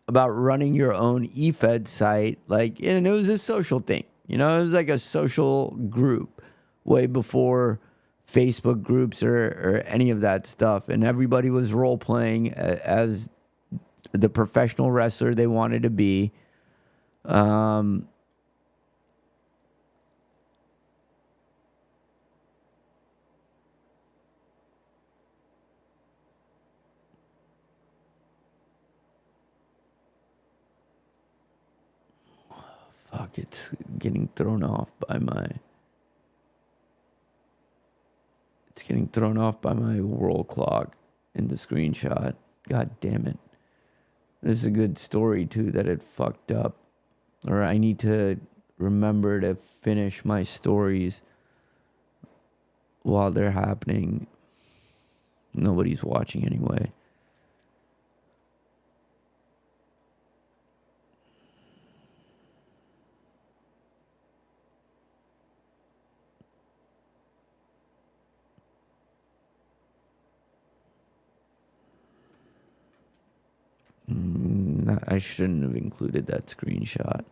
about running your own eFed site, and it was a social thing. It was like a social group way before Facebook groups or any of that stuff. And everybody was role playing as the professional wrestler they wanted to be. Fuck, it's getting thrown off by my world clock in the screenshot. God damn it. This is a good story too that it fucked up. Or I need to remember to finish my stories while they're happening. Nobody's watching anyway. I shouldn't have included that screenshot.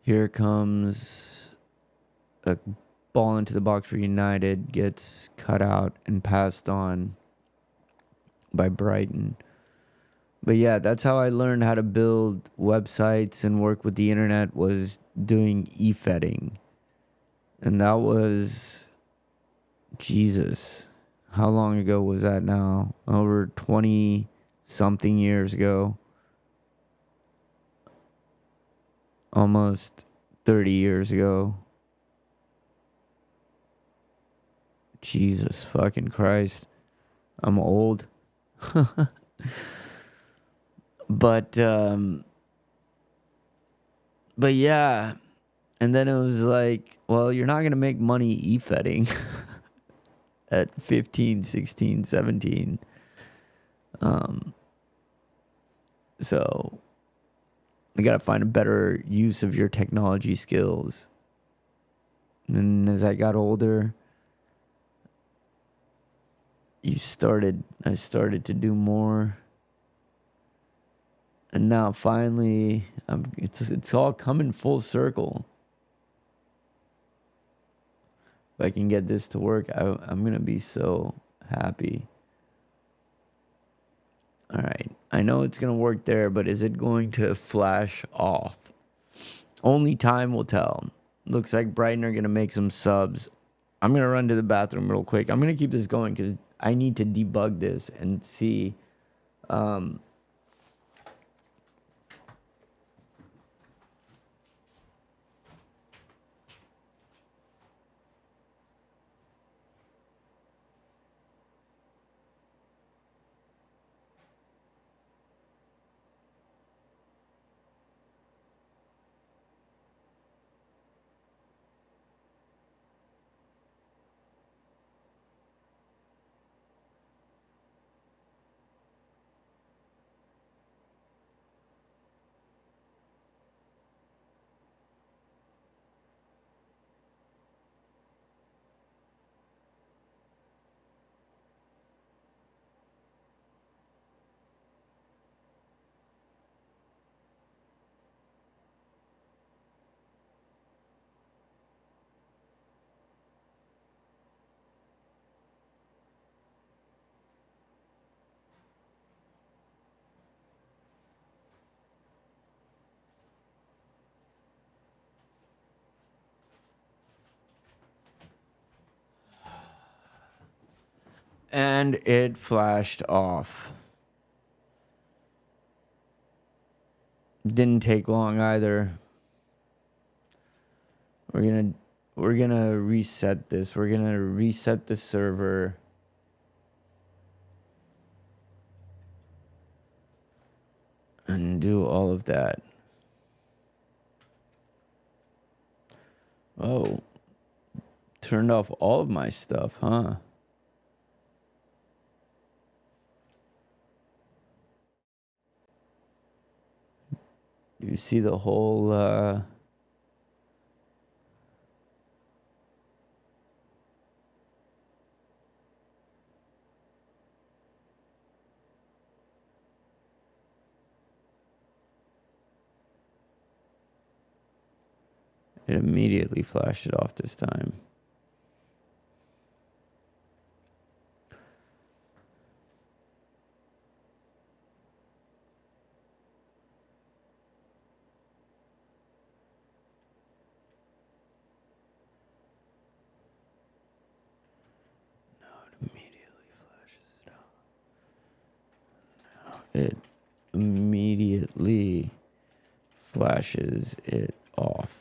Here comes a ball into the box for United, gets cut out and passed on by Brighton. But yeah, that's how I learned how to build websites and work with the internet, was doing e-fetting. And that was, Jesus, how long ago was that now? Over 20-something years ago. Almost 30 years ago. Jesus fucking Christ. I'm old. But yeah, and then it was like, well, you're not going to make money e-fetting at 15, 16, 17. So you got to find a better use of your technology skills. And as I got older, I started to do more. And now finally, it's all coming full circle. If I can get this to work, I'm going to be so happy. All right. I know it's going to work there, but is it going to flash off? Only time will tell. Looks like Brighton are going to make some subs. I'm going to run to the bathroom real quick. I'm going to keep this going because I need to debug this and see... And it flashed off. Didn't take long either. We're gonna reset this. We're gonna reset the server. And do all of that. Oh. Turned off all of my stuff, huh? You see the whole it immediately flashed it off this time. It immediately flashes it off.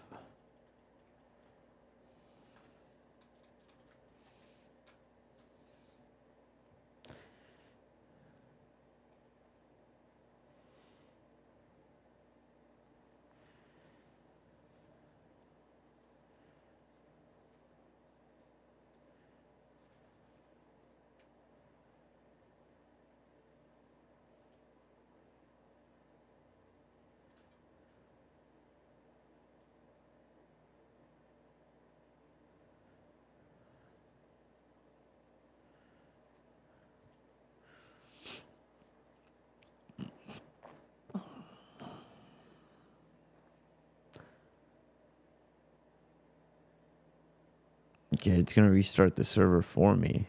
Okay, it's gonna restart the server for me.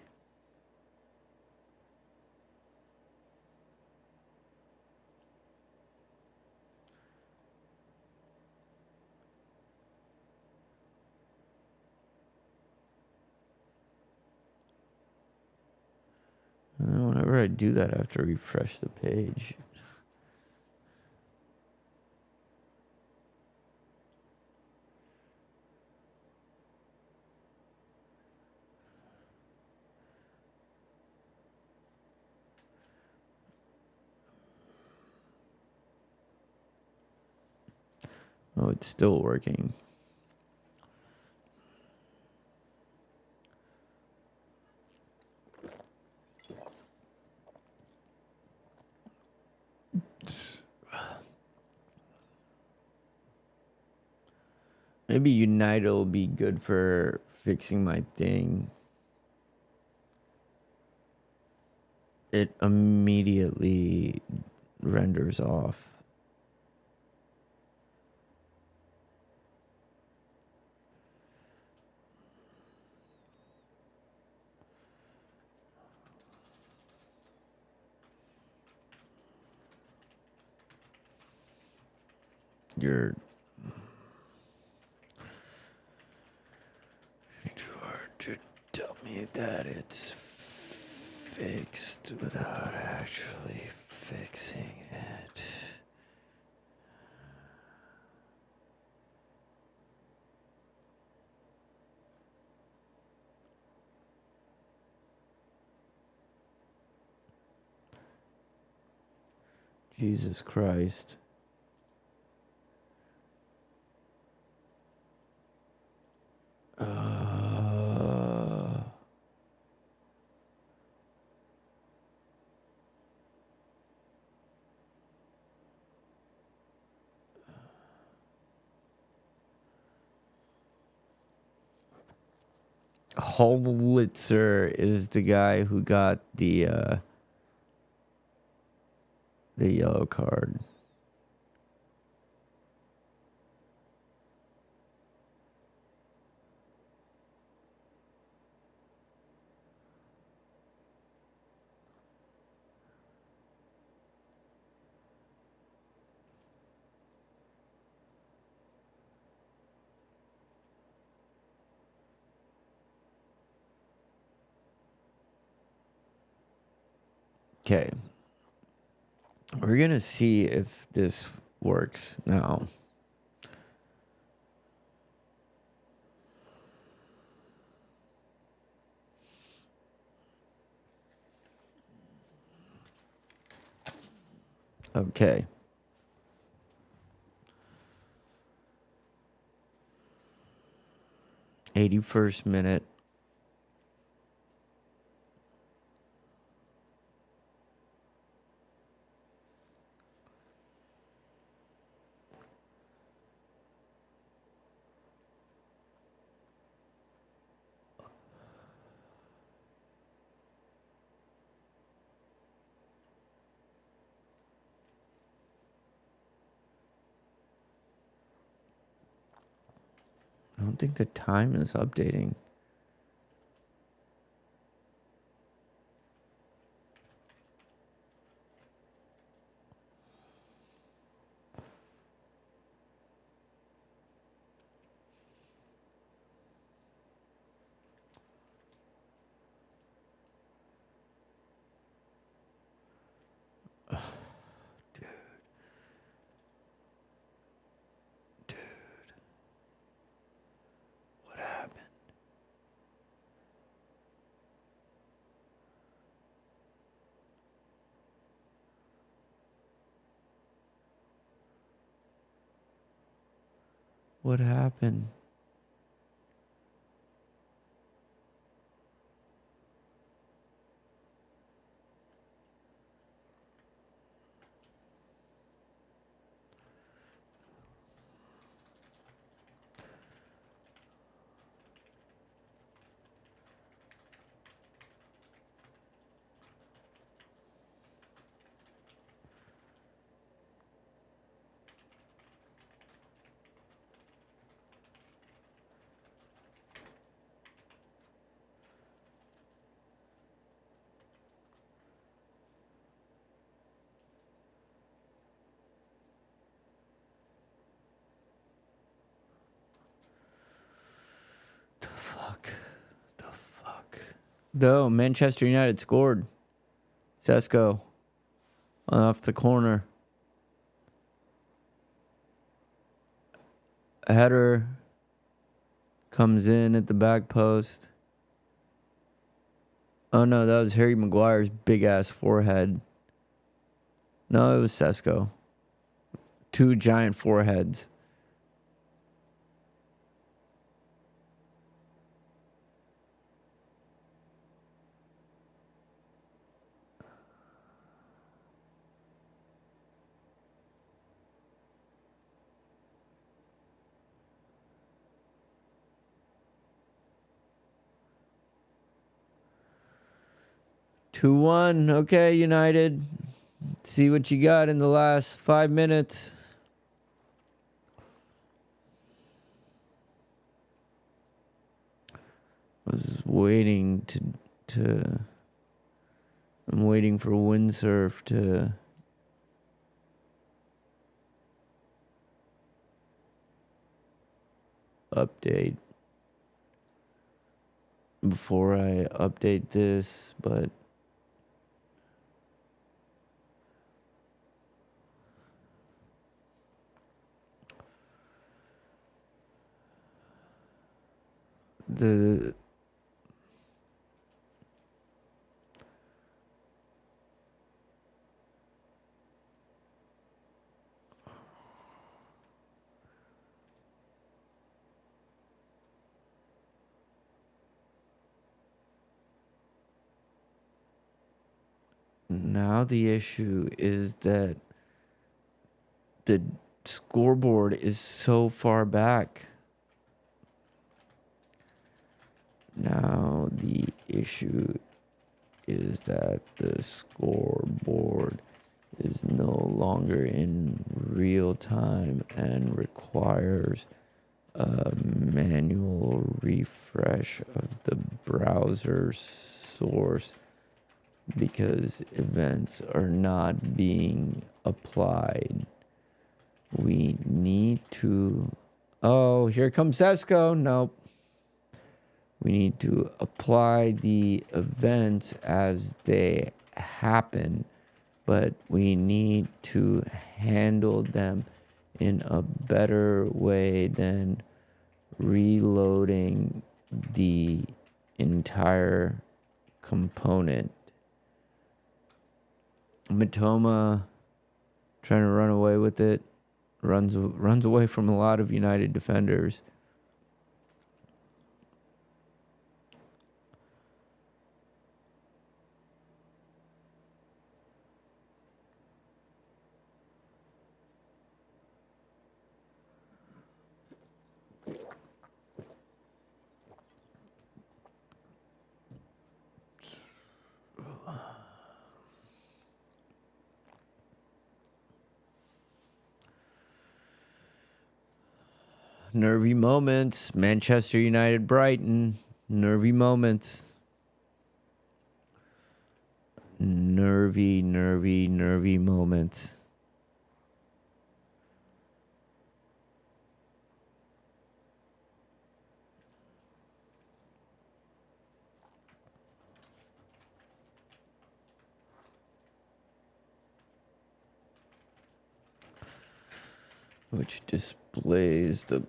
Whenever I do that, I have to refresh the page. Oh, it's still working. Maybe Unite will be good for fixing my thing. It immediately renders off. You're too hard to tell me that it's fixed without actually fixing it. Jesus Christ. Holitzer is the guy who got the yellow card. Okay. We're going to see if this works now. Okay. 81st minute. I don't think the time is updating. Dude, what happened? What happened? The fuck? The fuck? No, Manchester United scored. Sesko off the corner. A header comes in at the back post. Oh no, that was Harry Maguire's big ass forehead. No, it was Sesko. Two giant foreheads. Two one. Okay, United. See what you got in the last 5 minutes. I was waiting to I'm waiting for Windsurf to update before I update this, but the now the issue is that the scoreboard is so far back. Now the issue is that the scoreboard is no longer in real time and requires a manual refresh of the browser source because events are not being applied. We need to... Oh, here comes Sesko. Nope. We need to apply the events as they happen, but we need to handle them in a better way than reloading the entire component. Matoma trying to run away with it, runs away from a lot of United defenders. Nervy moments. Manchester United, Brighton. Nervy moments. Nervy moments. Which displays the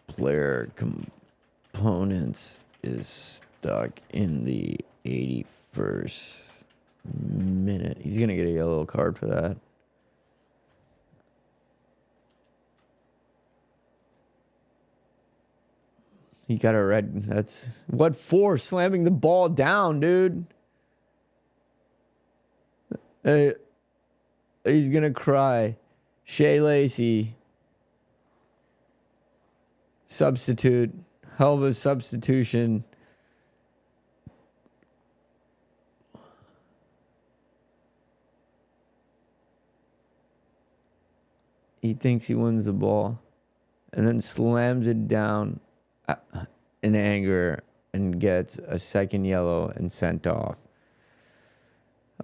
player components is stuck in the 81st minute. He's going to get a yellow card for that. He got a red. That's what for? Slamming the ball down, dude. He's going to cry. Shea Lacey. Substitute. Hell of a substitution. He thinks he wins the ball and then slams it down in anger and gets a second yellow and sent off.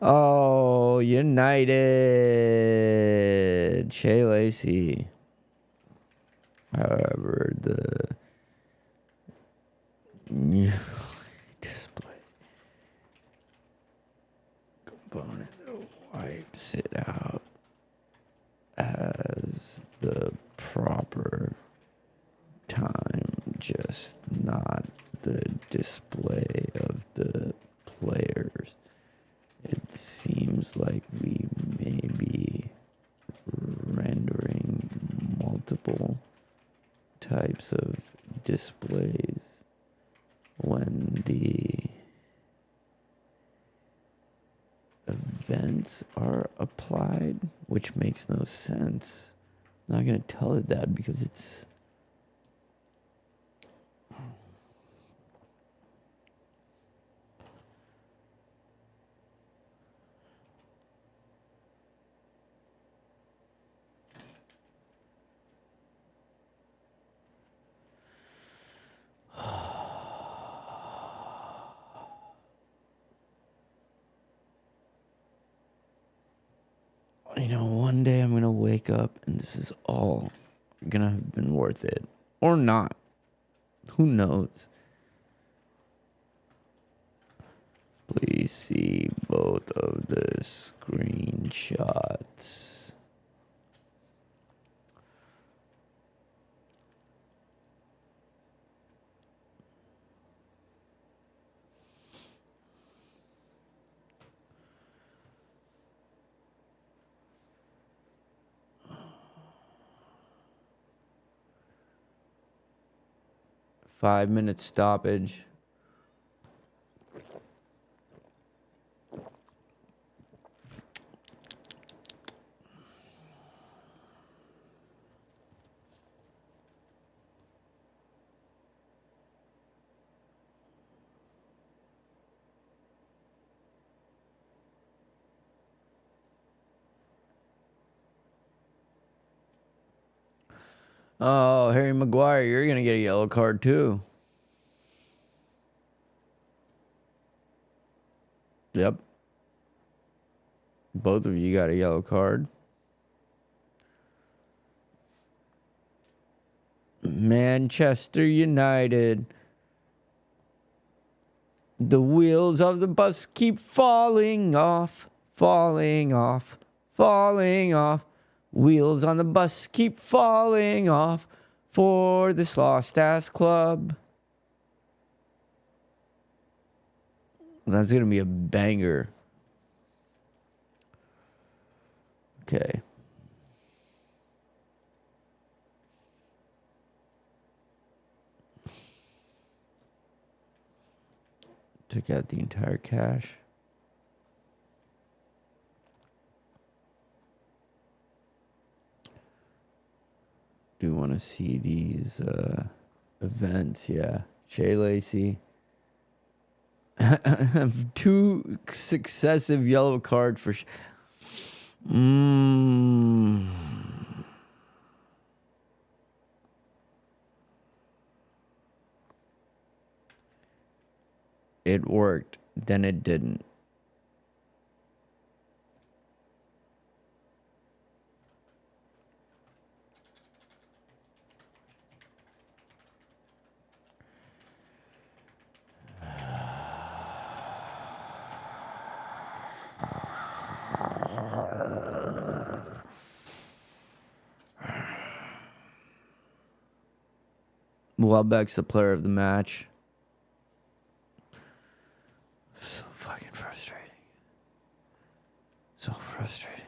Oh, United. Shea Lacey. However, the display component wipes it out as the proper time, just not the display of the players. It seems like we may be rendering multiple types of displays when the events are applied, which makes no sense. I'm not going to tell it that because it's one day I'm going to wake up and this is all going to have been worth it. Or not. Who knows? Please see both of the screenshots. Five-minute stoppage. Oh, Harry Maguire, you're going to get a yellow card too. Yep. Both of you got a yellow card. Manchester United. The wheels of the bus keep falling off, falling off, falling off. Wheels on the bus keep falling off for this lost ass club. That's going to be a banger. Okay. Took out the entire cache. Do want to see these events, yeah. Shay Lacey. 2 successive yellow cards for... It worked, then it didn't. Welbeck's the player of the match. So fucking frustrating. So frustrating.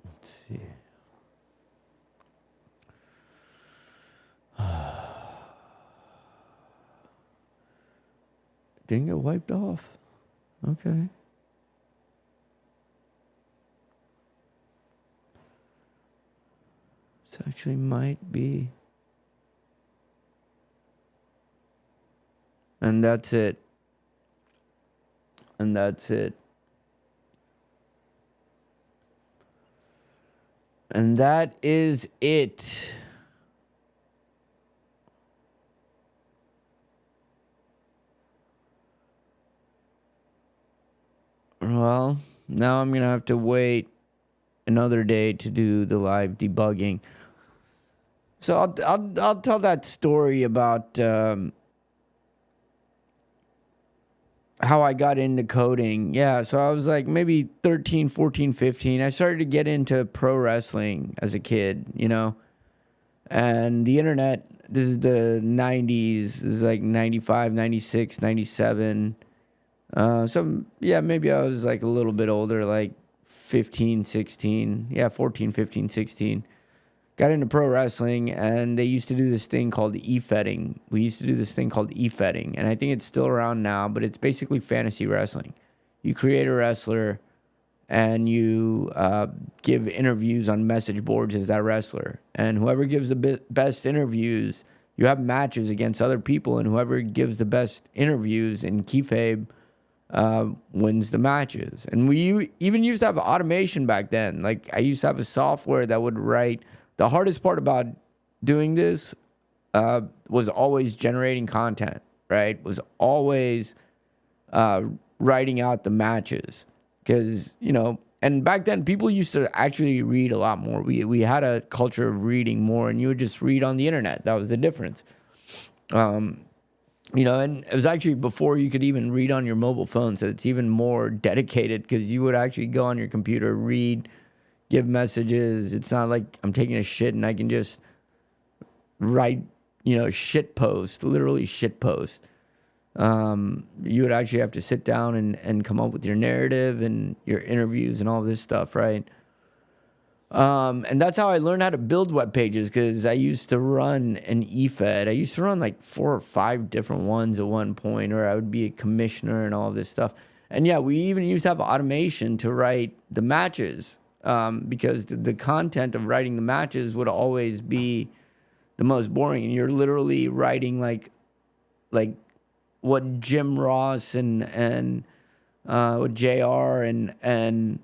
Let's see. Didn't get wiped off. Okay. This actually might be. And that's it. And that's it. And that is it. Well, now I'm going to have to wait another day to do the live debugging. So I'll tell that story about how I got into coding. Yeah, so I was like maybe 13, 14, 15. I started to get into pro wrestling as a kid, you know. And the internet, this is the 90s. This is like 95, 96, 97. Maybe I was like a little bit older, like 15, 16. Yeah, 14, 15, 16. Got into pro wrestling, and they used to do this thing called e-fetting. We used to do this thing called e-fetting, and I think it's still around now, but it's basically fantasy wrestling. You create a wrestler, and you give interviews on message boards as that wrestler. And whoever gives the best interviews, you have matches against other people, and whoever gives the best interviews in kayfabe wins the matches. And we even used to have automation back then. Like, I used to have a software that would write. The hardest part about doing this was always generating content, right? Was always writing out the matches. Because, you know, and back then people used to actually read a lot more. We had a culture of reading more, and you would just read on the internet. That was the difference. You know, and it was actually before you could even read on your mobile phone, so it's even more dedicated, because you would actually go on your computer, read, give messages. It's not like I'm taking a shit and I can just write, you know, shit post, literally shit post. You would actually have to sit down and come up with your narrative and your interviews and all this stuff, right? And that's how I learned how to build web pages, because I used to run an eFed. I used to run like 4 or 5 different ones at one point, or I would be a commissioner and all this stuff. And yeah, we even used to have automation to write the matches, because the content of writing the matches would always be the most boring. And you're literally writing like what Jim Ross and what JR and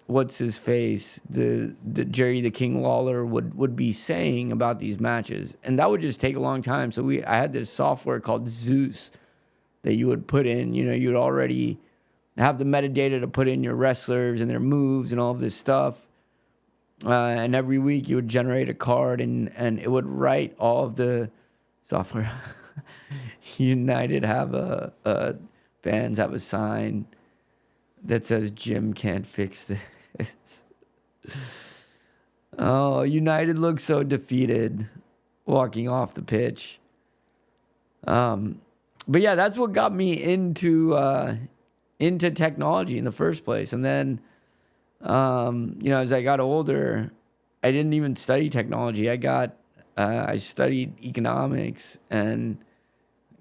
what's his face, the Jerry the King Lawler would be saying about these matches, and that would just take a long time. So I had this software called Zeus that you would put in. You'd already have the metadata to put in your wrestlers and their moves and all of this stuff. And every week you would generate a card, and it would write all of the software. United have fans have a sign that says Jim can't fix this. Oh, United looks so defeated walking off the pitch. But yeah, that's what got me into technology in the first place. And then, as I got older, I didn't even study technology. I studied economics and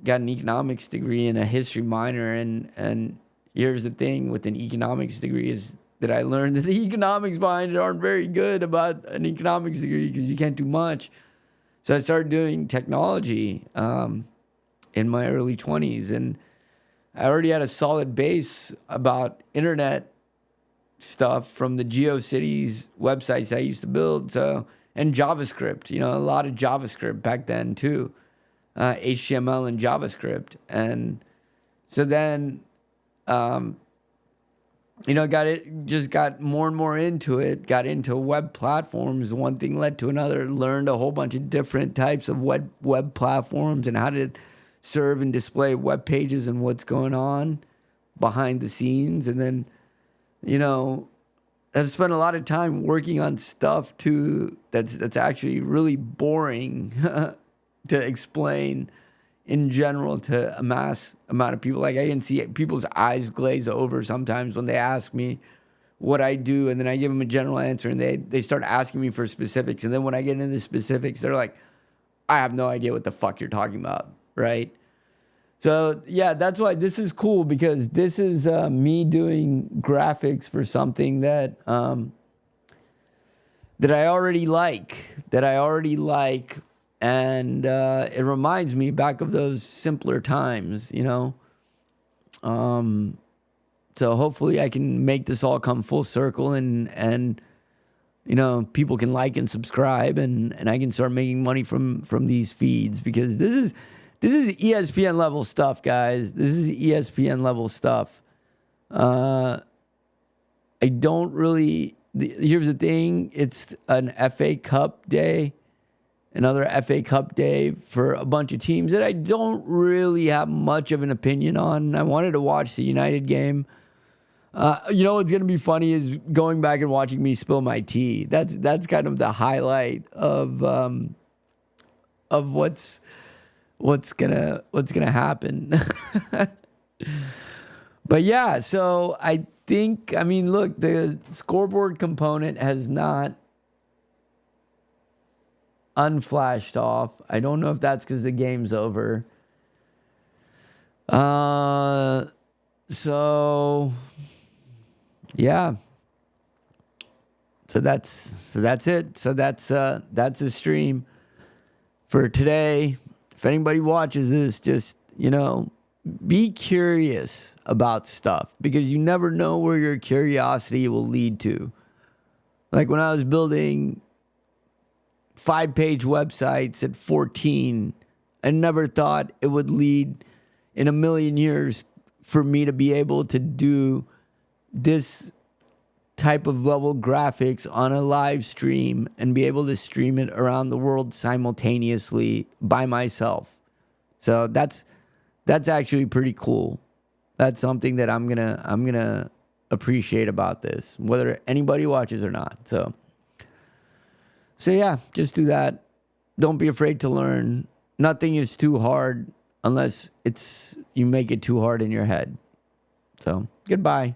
got an economics degree and a history minor. And here's the thing with an economics degree is that I learned that the economics behind it aren't very good about an economics degree, because you can't do much. So I started doing technology in my early 20s, and I already had a solid base about internet stuff from the GeoCities websites I used to build. And JavaScript, a lot of JavaScript back then too, HTML and JavaScript. And so then, got more and more into it, got into web platforms. One thing led to another, learned a whole bunch of different types of web platforms and how to serve and display web pages and what's going on behind the scenes. And then, I've spent a lot of time working on stuff too that's actually really boring to explain in general to a mass amount of people. Like, I can see people's eyes glaze over sometimes when they ask me what I do, and then I give them a general answer, and they start asking me for specifics. And then when I get into the specifics, they're like, I have no idea what the fuck you're talking about, right? So yeah, that's why this is cool, because this is me doing graphics for something that I already like, and it reminds me back of those simpler times, So hopefully I can make this all come full circle, and people can like and subscribe, and I can start making money from these feeds, because this is ESPN level stuff, guys. This is ESPN level stuff. I don't really. Here's the thing: it's an FA Cup day, another FA Cup day for a bunch of teams that I don't really have much of an opinion on. I wanted to watch the United game. What's gonna be funny is going back and watching me spill my tea. That's kind of the highlight of what's gonna happen. But yeah, so I mean, look, the scoreboard component has not unflashed off. I don't know if that's because the game's over. So yeah. So that's it. So that's the stream for today. If anybody watches this, just, be curious about stuff, because you never know where your curiosity will lead to. Like when I was building 5-page websites at 14, I never thought it would lead in a million years for me to be able to do this type of level graphics on a live stream and be able to stream it around the world simultaneously by myself. So that's actually pretty cool. That's something that I'm gonna appreciate about this, whether anybody watches or not. So yeah, just do that. Don't be afraid to learn. Nothing is too hard. unless it's you make it too hard in your head. So, goodbye.